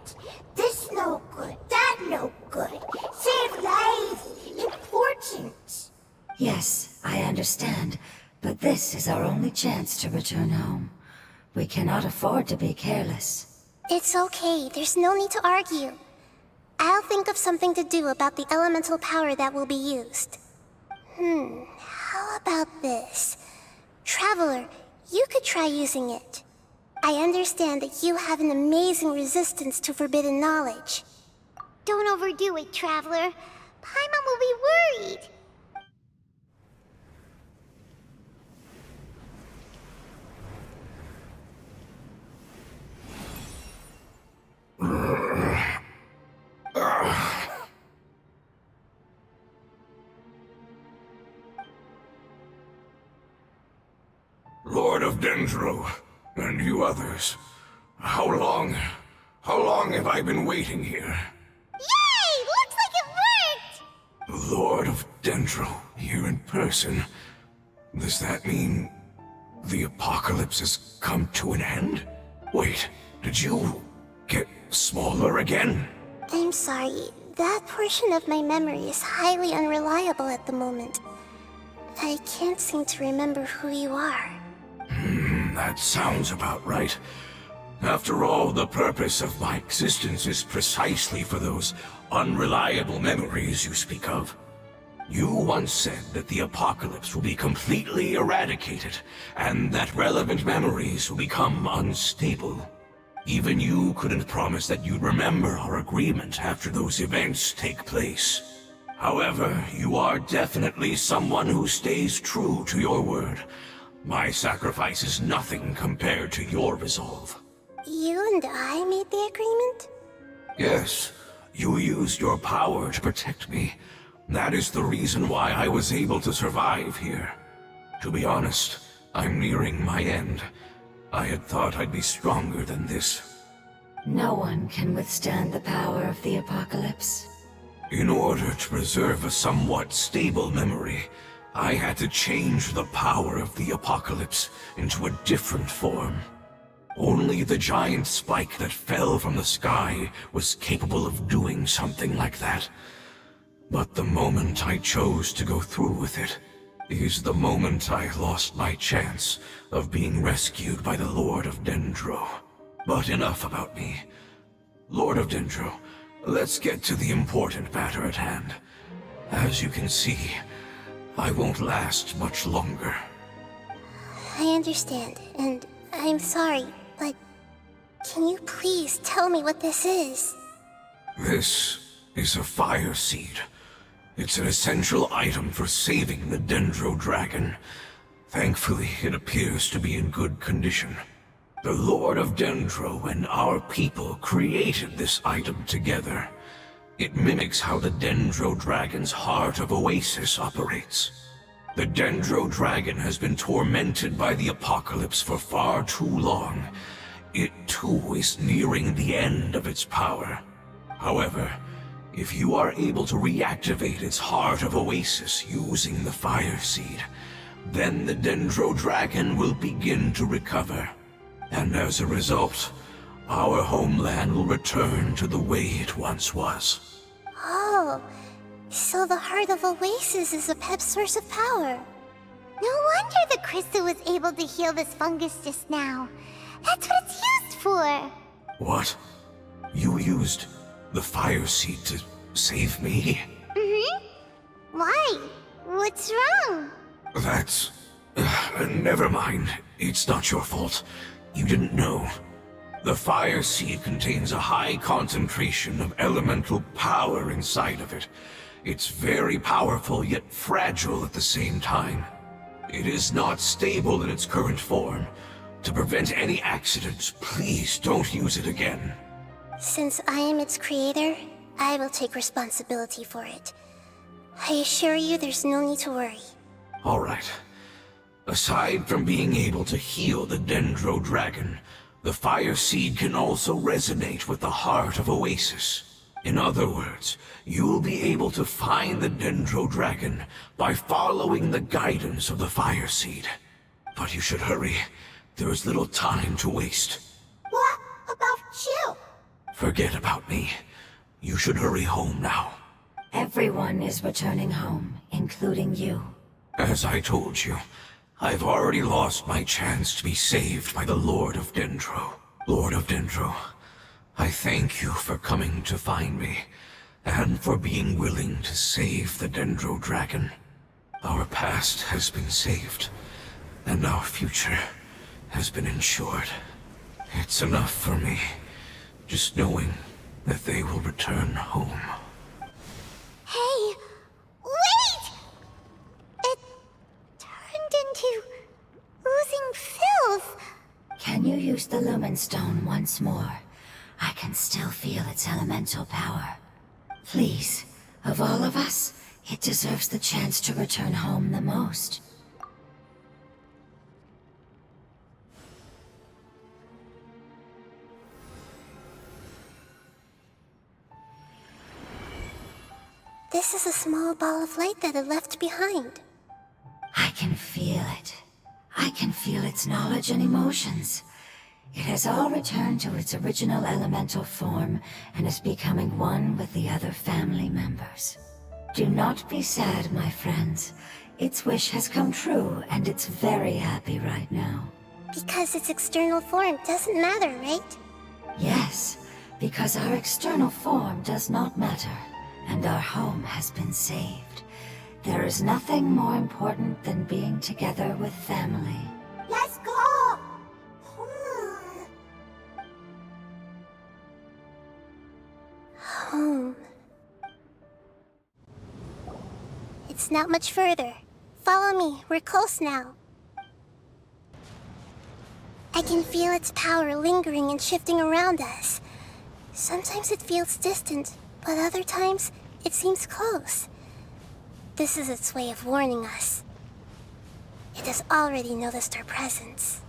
This no good, that no good. Save lives! Important! Yes, I understand, but this is our only chance to return home. We cannot afford to be careless. It's okay, there's no need to argue. I'll think of something to do about the elemental power that will be used. How about this? Traveler, you could try using it. I understand that you have an amazing resistance to forbidden knowledge. Don't overdo it, Traveler. Paimon will be worried. Lord of Dendro, and you others, how long have I been waiting here? Yay! Looks like it worked! Lord of Dendro, here in person. Does that mean the apocalypse has come to an end? Wait, did you get smaller again? I'm sorry, that portion of my memory is highly unreliable at the moment. I can't seem to remember who you are. That sounds about right. After all, the purpose of my existence is precisely for those unreliable memories you speak of. You once said that the apocalypse will be completely eradicated, and that relevant memories will become unstable. Even you couldn't promise that you'd remember our agreement after those events take place. However, you are definitely someone who stays true to your word. My sacrifice is nothing compared to your resolve. You and I made the agreement? Yes, you used your power to protect me. That is the reason why I was able to survive here. To be honest, I'm nearing my end. I had thought I'd be stronger than this. No one can withstand the power of the apocalypse. In order to preserve a somewhat stable memory, I had to change the power of the apocalypse into a different form. Only the giant spike that fell from the sky was capable of doing something like that. But the moment I chose to go through with it is the moment I lost my chance of being rescued by the Lord of Dendro. But enough about me. Lord of Dendro, let's get to the important matter at hand. As you can see, I won't last much longer. I understand, and I'm sorry, but can you please tell me what this is? This is a fire seed. It's an essential item for saving the Dendro dragon. Thankfully, it appears to be in good condition. The Lord of Dendro and our people created this item together. It mimics how the Dendro dragon's heart of Oasis operates. The Dendro dragon has been tormented by the apocalypse for far too long. It too is nearing the end of its power. However, if you are able to reactivate its heart of Oasis using the fire seed, then the Dendro dragon will begin to recover. And as a result, our homeland will return to the way it once was. Oh, so the Heart of Oasis is Apep's source of power. No wonder the crystal was able to heal this fungus just now. That's what it's used for. What? You used the fire seed to save me? Why? What's wrong? That's... never mind. It's not your fault. You didn't know. The fire seed contains a high concentration of elemental power inside of it. It's very powerful, yet fragile at the same time. It is not stable in its current form. To prevent any accidents, please don't use it again. Since I am its creator, I will take responsibility for it. I assure you there's no need to worry. Alright. Aside from being able to heal the Dendro Dragon, the fire seed can also resonate with the heart of Oasis. In other words, you'll be able to find the Dendro Dragon by following the guidance of the fire seed. But you should hurry. There is little time to waste. What about you? Forget about me. You should hurry home now. Everyone is returning home, including you. As I told you, I've already lost my chance to be saved by the Lord of Dendro. Lord of Dendro, I thank you for coming to find me, and for being willing to save the Dendro Dragon. Our past has been saved, and our future has been ensured. It's enough for me, just knowing that they will return home. Hey, wait! It turned into oozing filth. Can you use the Lumen Stone once more? I can still feel its elemental power. Please, of all of us, it deserves the chance to return home the most. This is a small ball of light that it left behind. I can feel it. I can feel its knowledge and emotions. It has all returned to its original elemental form and is becoming one with the other family members. Do not be sad, my friends. Its wish has come true, and it's very happy right now. Because its external form doesn't matter, right? Yes, because our external form does not matter, and our home has been saved. There is nothing more important than being together with family. Let's go! Home. It's not much further. Follow me, we're close now. I can feel its power lingering and shifting around us. Sometimes it feels distant, but other times it seems close. This is its way of warning us. It has already noticed our presence.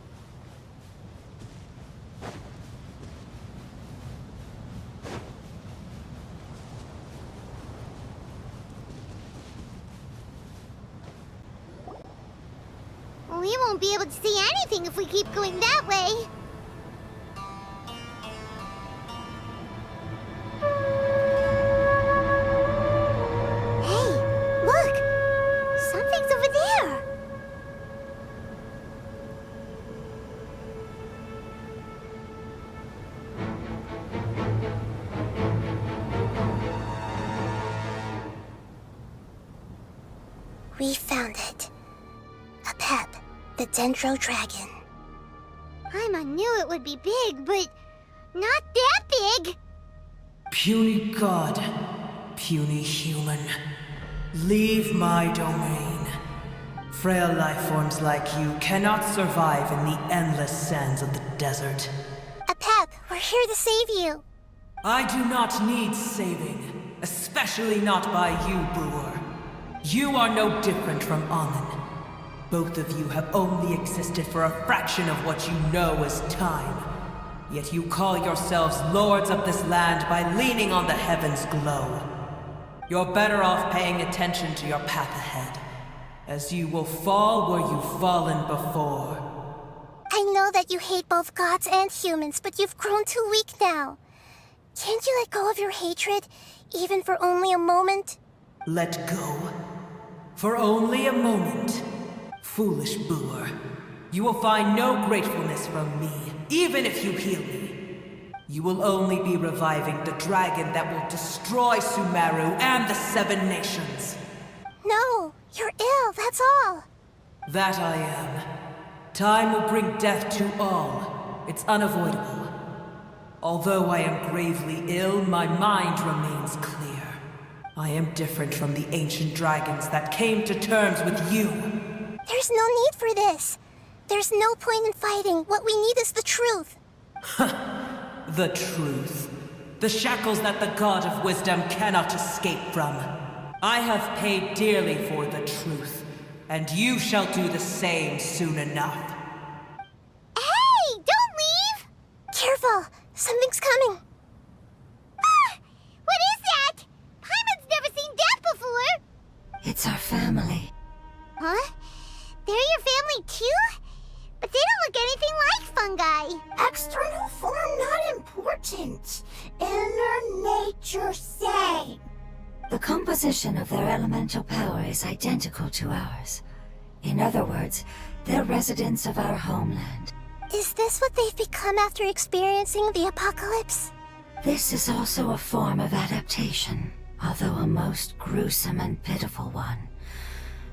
We won't be able to see anything if we keep going that way. Hey, look! Something's over there! We found it. Apep, the Dendro Dragon. Paimon knew it would be big, but not that big! Puny god, puny human, leave my domain. Frail life forms like you cannot survive in the endless sands of the desert. Apep, we're here to save you. I do not need saving, especially not by you, Brewer. You are no different from Amun. Both of you have only existed for a fraction of what you know as time. Yet you call yourselves lords of this land by leaning on the heavens' glow. You're better off paying attention to your path ahead, as you will fall where you've fallen before. I know that that you hate both gods and humans, but you've grown too weak now. Can't you let go of your hatred, even for only a moment? Let go. For only a moment. Foolish Boor. You will find no gratefulness from me, even if you heal me. You will only be reviving the dragon that will destroy Sumeru and the Seven Nations. No, you're ill, that's all. That I am. Time will bring death to all. It's unavoidable. Although I am gravely ill, my mind remains clear. I am different from the ancient dragons that came to terms with you. There's no need for this. There's no point in fighting. What we need is the truth. The truth. The shackles that the God of Wisdom cannot escape from. I have paid dearly for the truth, and you shall do the same soon enough. Hey, don't leave! Careful, something's coming. Ah, what is that? Paimon's never seen death before. It's our family. Huh? They're your family too? But they don't look anything like fungi. External form not important. Inner nature same. The composition of their elemental power is identical to ours. In other words, they're residents of our homeland. Is this what they've become after experiencing the apocalypse? This is also a form of adaptation, although a most gruesome and pitiful one.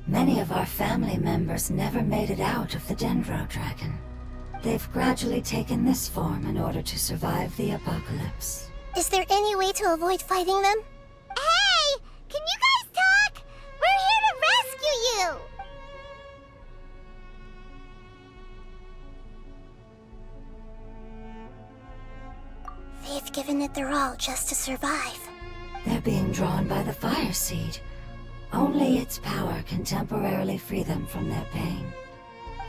Many of our family members never made it out of the Dendro Dragon. They've gradually taken this form in order to survive the apocalypse. Is there any way to avoid fighting them? Hey! Can you guys talk? We're here to rescue you! They've given it their all just to survive. They're being drawn by the fire seed. Only its power can temporarily free them from their pain.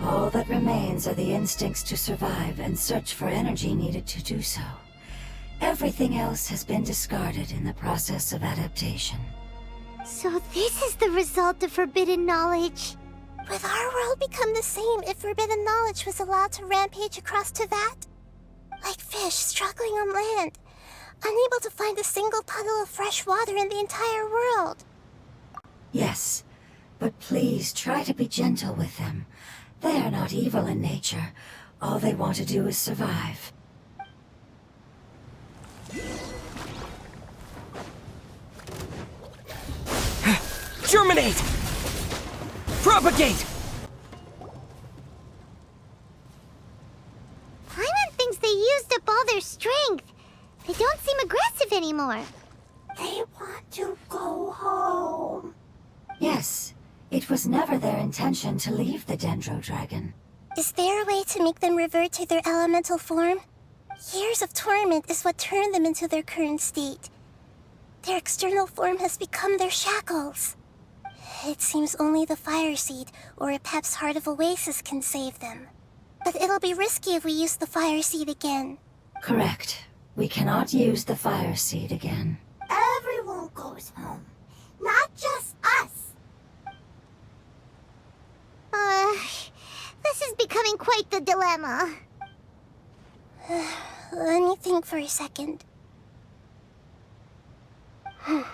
All that remains are the instincts to survive and search for energy needed to do so. Everything else has been discarded in the process of adaptation. So this is the result of forbidden knowledge. Would our world become the same if forbidden knowledge was allowed to rampage across Tevat? Like fish struggling on land, unable to find a single puddle of fresh water in the entire world. Yes, but please try to be gentle with them. They are not evil in nature. All they want to do is survive. Germinate! Propagate! Paimon thinks they used up all their strength. They don't seem aggressive anymore. They want to go home. Yes, it was never their intention to leave the Dendro Dragon. Is there a way to make them revert to their elemental form? Years of torment is what turned them into their current state. Their external form has become their shackles. It seems only the Fire Seed or Epep's Heart of Oasis can save them. But it'll be risky if we use the Fire Seed again. Correct. We cannot use the fire seed again. Everyone goes home. Not just us. This is becoming quite the dilemma. Let me think for a second.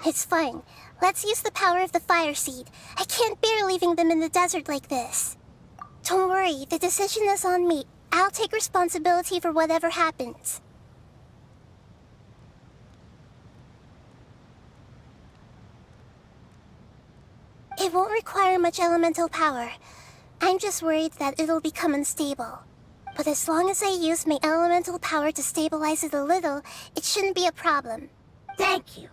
It's fine. Let's use the power of the Fire Seed. I can't bear leaving them in the desert like this. Don't worry, the decision is on me. I'll take responsibility for whatever happens. It won't require much elemental power. I'm just worried that it'll become unstable. But as long as I use my elemental power to stabilize it a little, it shouldn't be a problem. Thank you.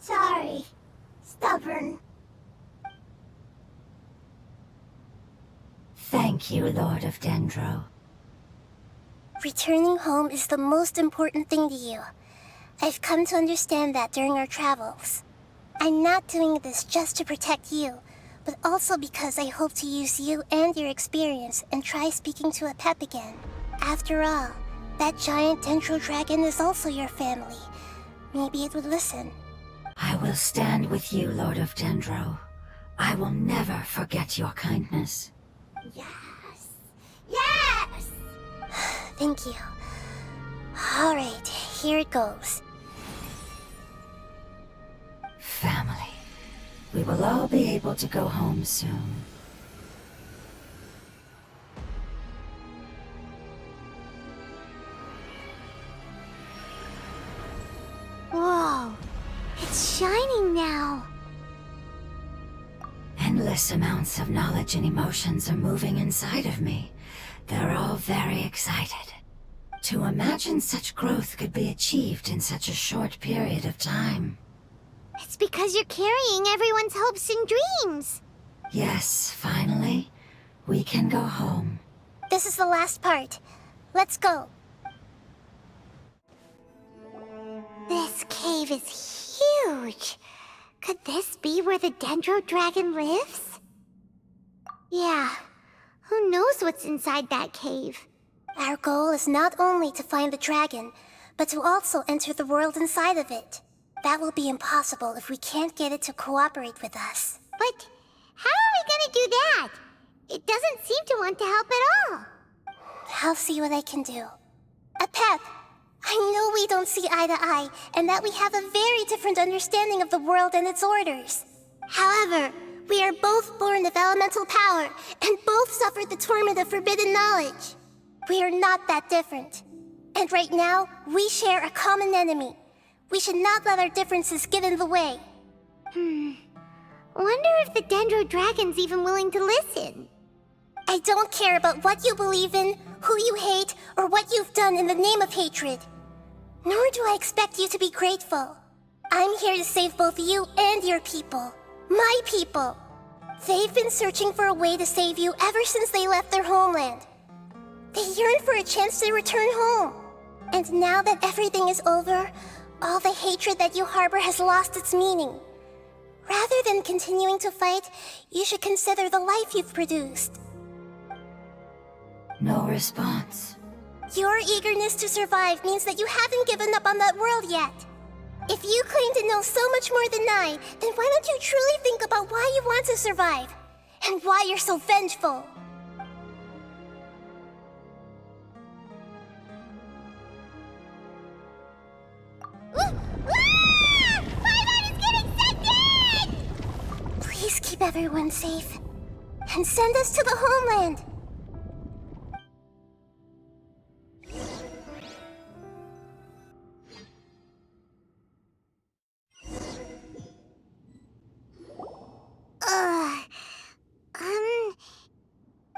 Sorry. Stubborn. Thank you, Lord of Dendro. Returning home is the most important thing to you. I've come to understand that during our travels. I'm not doing this just to protect you, but also because I hope to use you and your experience and try speaking to Epep again. After all, that giant Dendro Dragon is also your family. Maybe it would listen. I will stand with you, Lord of Dendro. I will never forget your kindness. Yes. Yes! Thank you. Alright, here it goes. Family. We will all be able to go home soon. Whoa, it's shining now. Endless amounts of knowledge and emotions are moving inside of me. They're all very excited. To imagine such growth could be achieved in such a short period of time. It's because you're carrying everyone's hopes and dreams. Yes, finally, we can go home. This is the last part. Let's go. This cave is huge. Could this be where the Dendro Dragon lives? Yeah, who knows what's inside that cave? Our goal is not only to find the dragon, but to also enter the world inside of it. That will be impossible if we can't get it to cooperate with us. But how are we gonna do that? It doesn't seem to want to help at all. I'll see what I can do. Pep, I know we don't see eye to eye, and that we have a very different understanding of the world and its orders. However, we are both born of elemental power, and both suffered the torment of forbidden knowledge. We are not that different. And right now, we share a common enemy. We should not let our differences get in the way. Wonder if the Dendro Dragon's even willing to listen. I don't care about what you believe in, who you hate, or what you've done in the name of hatred. Nor do I expect you to be grateful. I'm here to save both you and your people. My people. They've been searching for a way to save you ever since they left their homeland. They yearn for a chance to return home. And now that everything is over, all the hatred that you harbor has lost its meaning. Rather than continuing to fight, you should consider the life you've produced. No response. Your eagerness to survive means that you haven't given up on that world yet. If you claim to know so much more than I, then why don't you truly think about why you want to survive? And why you're so vengeful? Paimon is getting sucked in! Please keep everyone safe. And send us to the homeland.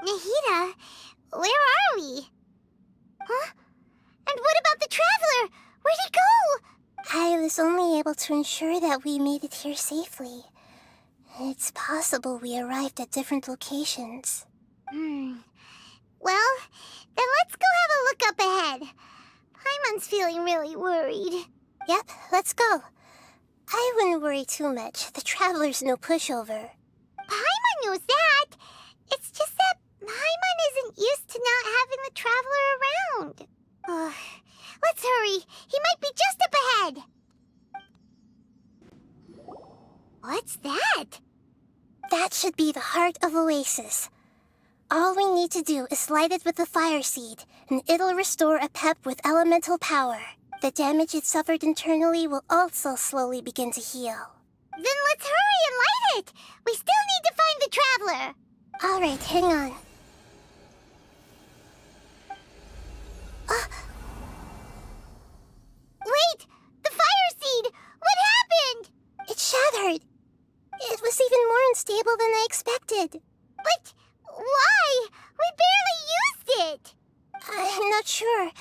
Nahida, where are we? Huh? And what about the Traveler? Where'd he go? I was only able to ensure that we made it here safely. It's possible we arrived at different locations. Well, then let's go have a look up ahead. Paimon's feeling really worried. Yep, let's go. I wouldn't worry too much. The Traveler's no pushover. Paimon knows that. It's just that Paimon isn't used to not having the Traveler around. Let's hurry. He might be just up ahead. What's that? That should be the heart of Oasis. All we need to do is light it with the fire seed, and it'll restore a pep with elemental power. The damage it suffered internally will also slowly begin to heal. Then let's hurry and light it. We still need to find the Traveler. Alright, hang on. Wait! The fire seed! What happened? It shattered. It was even more unstable than I expected. But why? We barely used it! I'm not sure.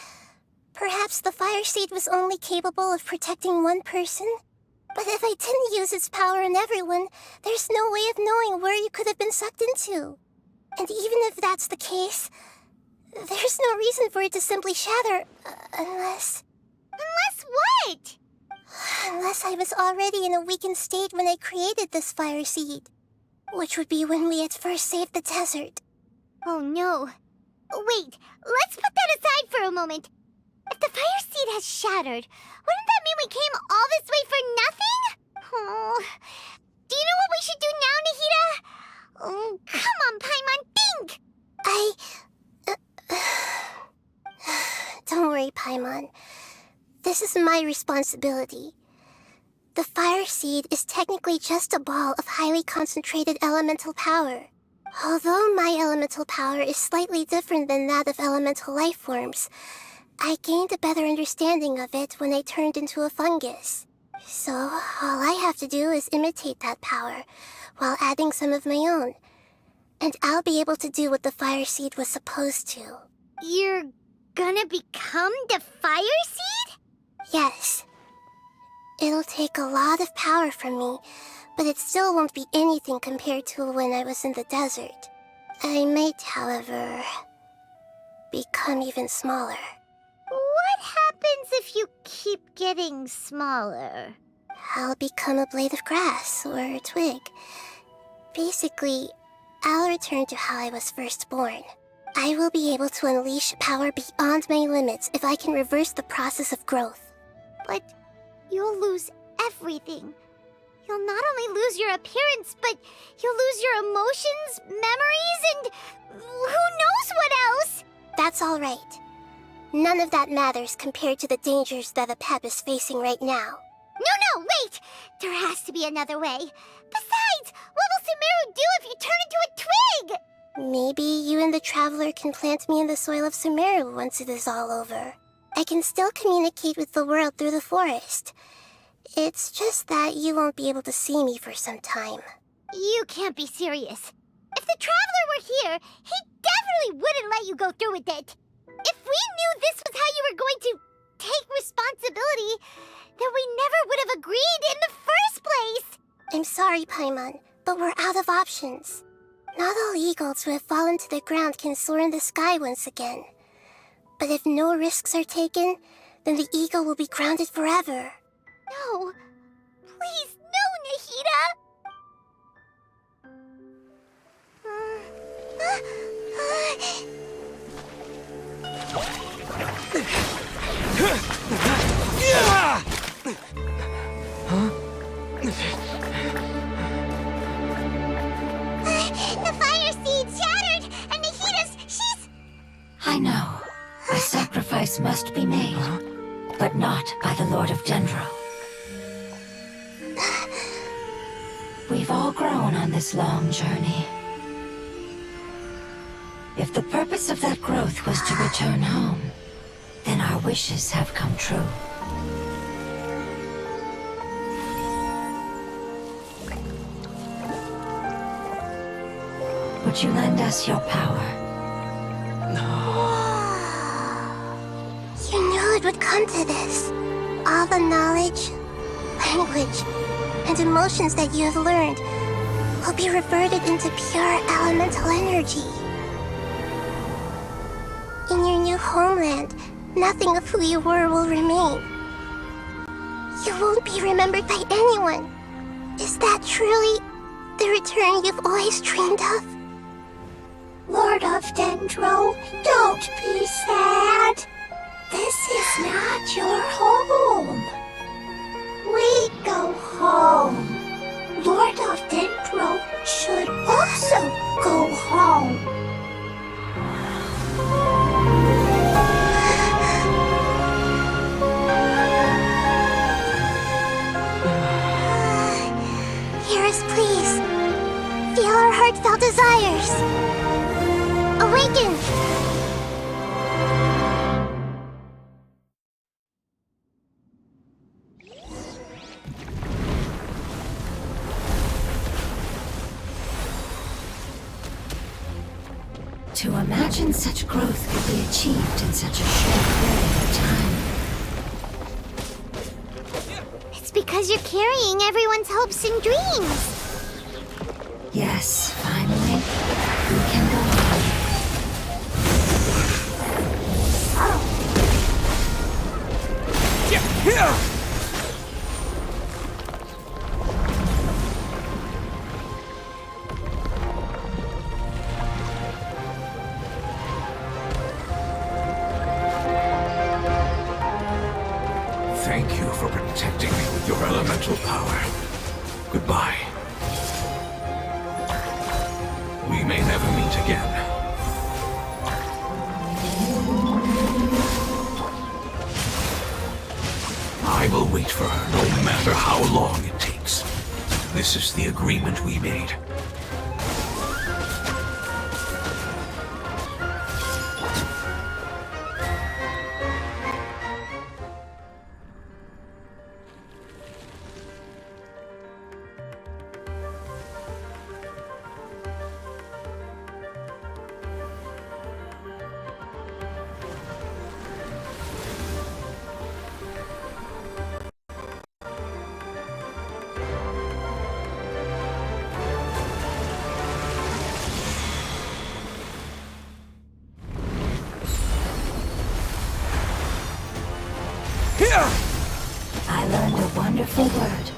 Perhaps the fire seed was only capable of protecting one person? But if I didn't use its power on everyone, there's no way of knowing where you could have been sucked into. And even if that's the case, there's no reason for it to simply shatter, unless... Unless what? Unless I was already in a weakened state when I created this fire seed. Which would be when we had first saved the desert. Oh no. Wait, let's put that aside for a moment. If the fire seed has shattered, wouldn't that mean we came all this way for nothing? Oh. Do you know what we should do now, Nahida? Oh, come on, Paimon, think! Paimon. This is my responsibility. The fire seed is technically just a ball of highly concentrated elemental power. Although my elemental power is slightly different than that of elemental life forms, I gained a better understanding of it when I turned into a fungus. So, all I have to do is imitate that power, while adding some of my own. And I'll be able to do what the fire seed was supposed to. You're gonna become the fire seed? Yes. It'll take a lot of power from me, but it still won't be anything compared to when I was in the desert. I might, however, become even smaller. What happens if you keep getting smaller? I'll become a blade of grass or a twig. Basically, I'll return to how I was first born. I will be able to unleash power beyond my limits if I can reverse the process of growth. But you'll lose everything. You'll not only lose your appearance, but you'll lose your emotions, memories, and who knows what else? That's all right. None of that matters compared to the dangers that the Pep is facing right now. No, wait! There has to be another way. Besides, what will Sumeru do if you turn into a twig? Maybe you and the Traveler can plant me in the soil of Sumeru once it is all over. I can still communicate with the world through the forest. It's just that you won't be able to see me for some time. You can't be serious. If the Traveler were here, he definitely wouldn't let you go through with it. If we knew this was how you were going to take responsibility, then we never would have agreed in the first place. I'm sorry, Paimon, but we're out of options. Not all eagles who have fallen to the ground can soar in the sky once again. But if no risks are taken, then the eagle will be grounded forever. No. Please, no, Nahida! The fire seed shattered, and she's... I know. A sacrifice must be made, but not by the Lord of Dendro. We've all grown on this long journey. If the purpose of that growth was to return home, then our wishes have come true. Would you lend us your power? You knew it would come to this. All the knowledge, language, and emotions that you have learned will be reverted into pure elemental energy. In your new homeland, nothing of who you were will remain. You won't be remembered by anyone. Is that truly the return you've always dreamed of? Lord of Dendro, don't be sad. This is not your home. We go home. Lord of Dendro should also go home. Hear us, please. Feel our heartfelt desires. Awaken! To imagine such growth could be achieved in such a short period of time. It's because you're carrying everyone's hopes and dreams. Yes, finally, we can go on. Thank you for protecting me with your elemental power. Goodbye. We may never meet again. I'll wait for her no matter how long it takes. This is the agreement we made. I learned a wonderful word.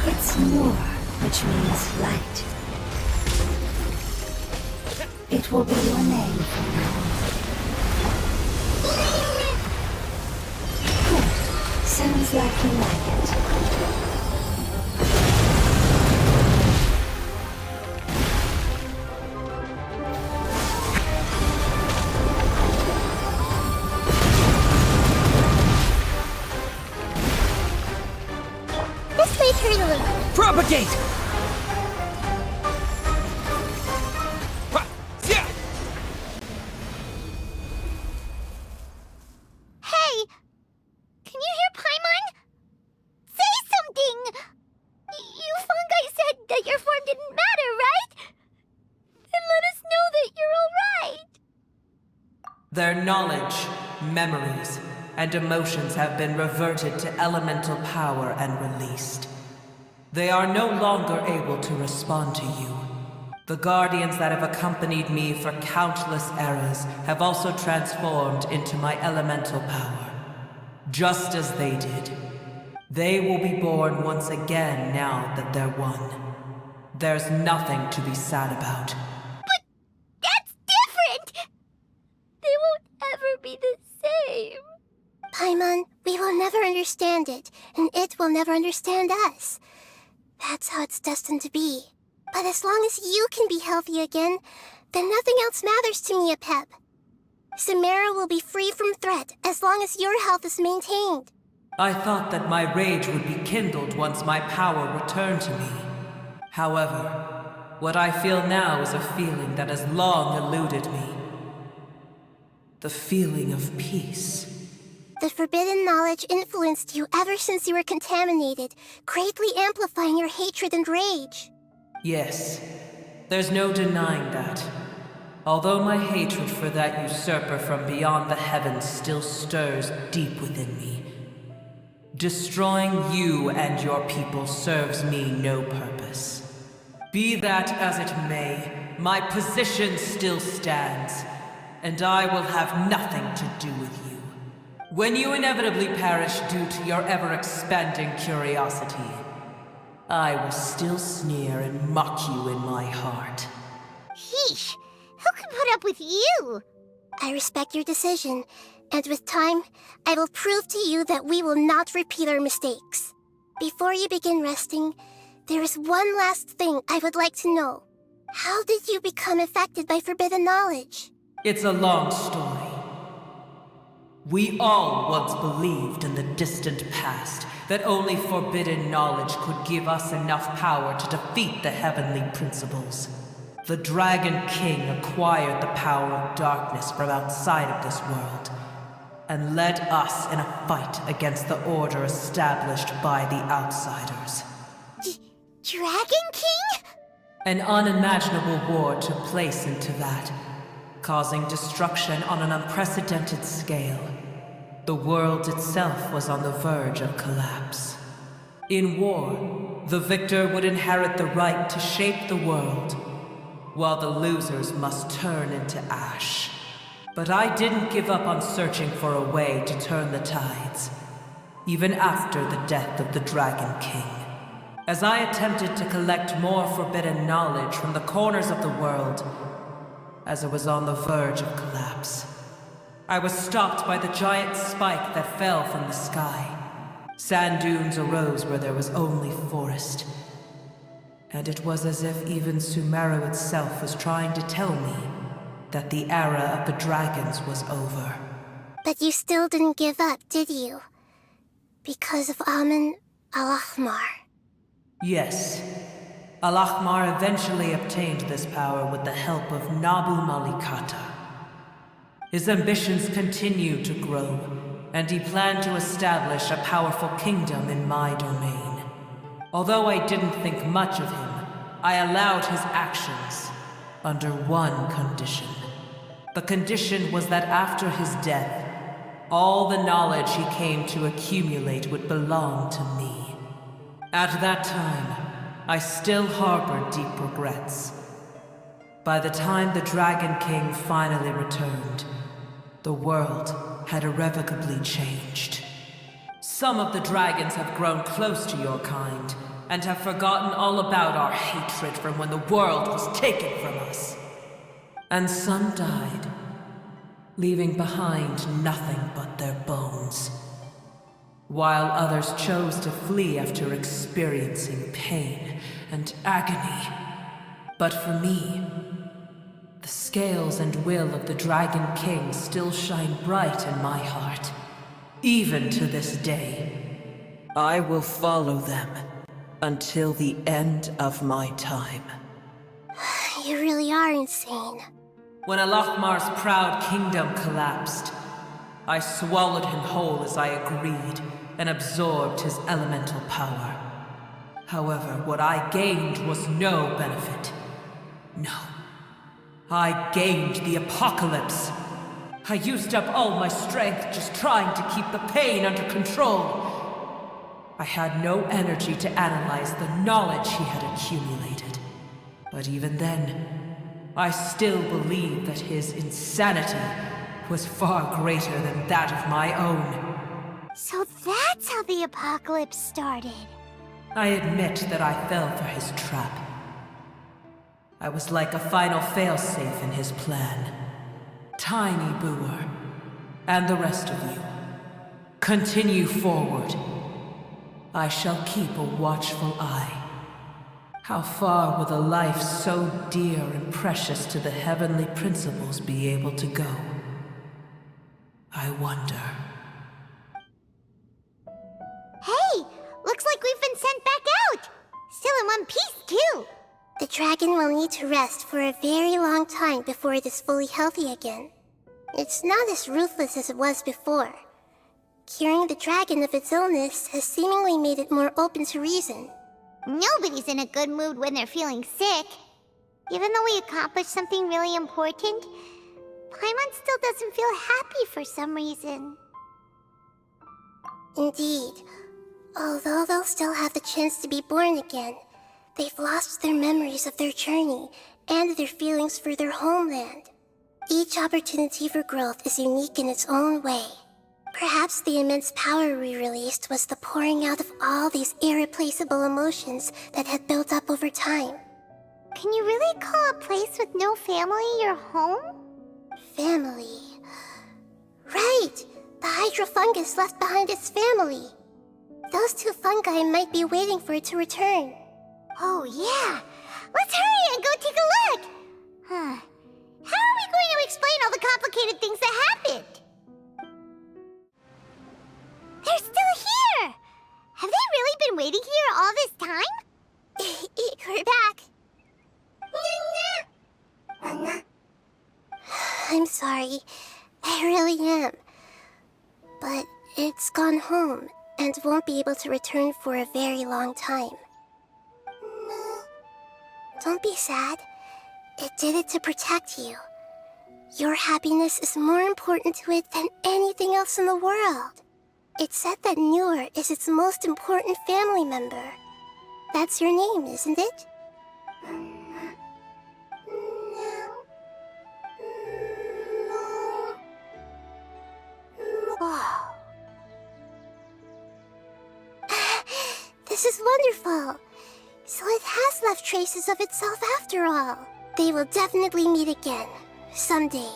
It's Moor, which means light. It will be your name from now on. Good. Sounds like you like it. This may hurt a little. Propagate! Hey! Can you hear Paimon? Say something! You fungi said that your form didn't matter, right? Then let us know that you're alright! Their knowledge, memories, and emotions have been reverted to elemental power and released. They are no longer able to respond to you. The guardians that have accompanied me for countless eras have also transformed into my elemental power, just as they did. They will be born once again now that they're one. There's nothing to be sad about. But that's different! They won't ever be the same. Paimon, we will never understand it, and it will never understand us. That's how it's destined to be. But as long as you can be healthy again, then nothing else matters to me, Apep. Samara will be free from threat as long as your health is maintained. I thought that my rage would be kindled once my power returned to me. However, what I feel now is a feeling that has long eluded me. The feeling of peace. The forbidden knowledge influenced you ever since you were contaminated, greatly amplifying your hatred and rage. Yes, there's no denying that. Although my hatred for that usurper from beyond the heavens still stirs deep within me. Destroying you and your people serves me no purpose. Be that as it may, my position still stands, and I will have nothing to do with you. When you inevitably perish due to your ever-expanding curiosity, I will still sneer and mock you in my heart. Yeesh, who can put up with you? I respect your decision, and with time, I will prove to you that we will not repeat our mistakes. Before you begin resting, there is one last thing I would like to know. How did you become affected by forbidden knowledge? It's a long story. We all once believed in the distant past that only forbidden knowledge could give us enough power to defeat the heavenly principles. The Dragon King acquired the power of darkness from outside of this world, and led us in a fight against the order established by the outsiders. Dragon King? An unimaginable war took place into that, causing destruction on an unprecedented scale. The world itself was on the verge of collapse. In war, the victor would inherit the right to shape the world, while the losers must turn into ash. But I didn't give up on searching for a way to turn the tides, even after the death of the Dragon King. As I attempted to collect more forbidden knowledge from the corners of the world, as it was on the verge of collapse, I was stopped by the giant spike that fell from the sky. Sand dunes arose where there was only forest. And it was as if even Sumeru itself was trying to tell me that the era of the dragons was over. But you still didn't give up, did you? Because of Amun Al-Ahmar. Yes. Al-Ahmar eventually obtained this power with the help of Nabu Malikata. His ambitions continued to grow, and he planned to establish a powerful kingdom in my domain. Although I didn't think much of him, I allowed his actions under one condition. The condition was that after his death, all the knowledge he came to accumulate would belong to me. At that time, I still harbored deep regrets. By the time the Dragon King finally returned, the world had irrevocably changed. Some of the dragons have grown close to your kind, and have forgotten all about our hatred from when the world was taken from us. And some died, leaving behind nothing but their bones, while others chose to flee after experiencing pain and agony. But for me, the scales and will of the Dragon King still shine bright in my heart. Even to this day, I will follow them until the end of my time. You really are insane. When Al-Ahmar's proud kingdom collapsed, I swallowed him whole as I agreed and absorbed his elemental power. However, what I gained was no benefit. No. I gained the apocalypse. I used up all my strength just trying to keep the pain under control. I had no energy to analyze the knowledge he had accumulated. But even then, I still believed that his insanity was far greater than that of my own. So that's how the apocalypse started. I admit that I fell for his trap. I was like a final failsafe in his plan. Tiny Booer, and the rest of you, continue forward. I shall keep a watchful eye. How far will a life so dear and precious to the heavenly principles be able to go? I wonder. Hey! Looks like we've been sent back out! Still in one piece, too! The dragon will need to rest for a very long time before it is fully healthy again. It's not as ruthless as it was before. Curing the dragon of its illness has seemingly made it more open to reason. Nobody's in a good mood when they're feeling sick. Even though we accomplished something really important, Paimon still doesn't feel happy for some reason. Indeed. Although they'll still have the chance to be born again, they've lost their memories of their journey and their feelings for their homeland. Each opportunity for growth is unique in its own way. Perhaps the immense power we released was the pouring out of all these irreplaceable emotions that had built up over time. Can you really call a place with no family your home? Family. Right! The hydrofungus left behind its family. Those two fungi might be waiting for it to return. Oh, yeah! Let's hurry and go take a look! How are we going to explain all the complicated things that happened? They're still here! Have they really been waiting here all this time? We're back. I'm sorry. I really am. But it's gone home and won't be able to return for a very long time. Don't be sad. It did it to protect you. Your happiness is more important to it than anything else in the world. It's said that Noor is its most important family member. That's your name, isn't it? Wow. This is wonderful. So it has left traces of itself after all. They will definitely meet again, someday.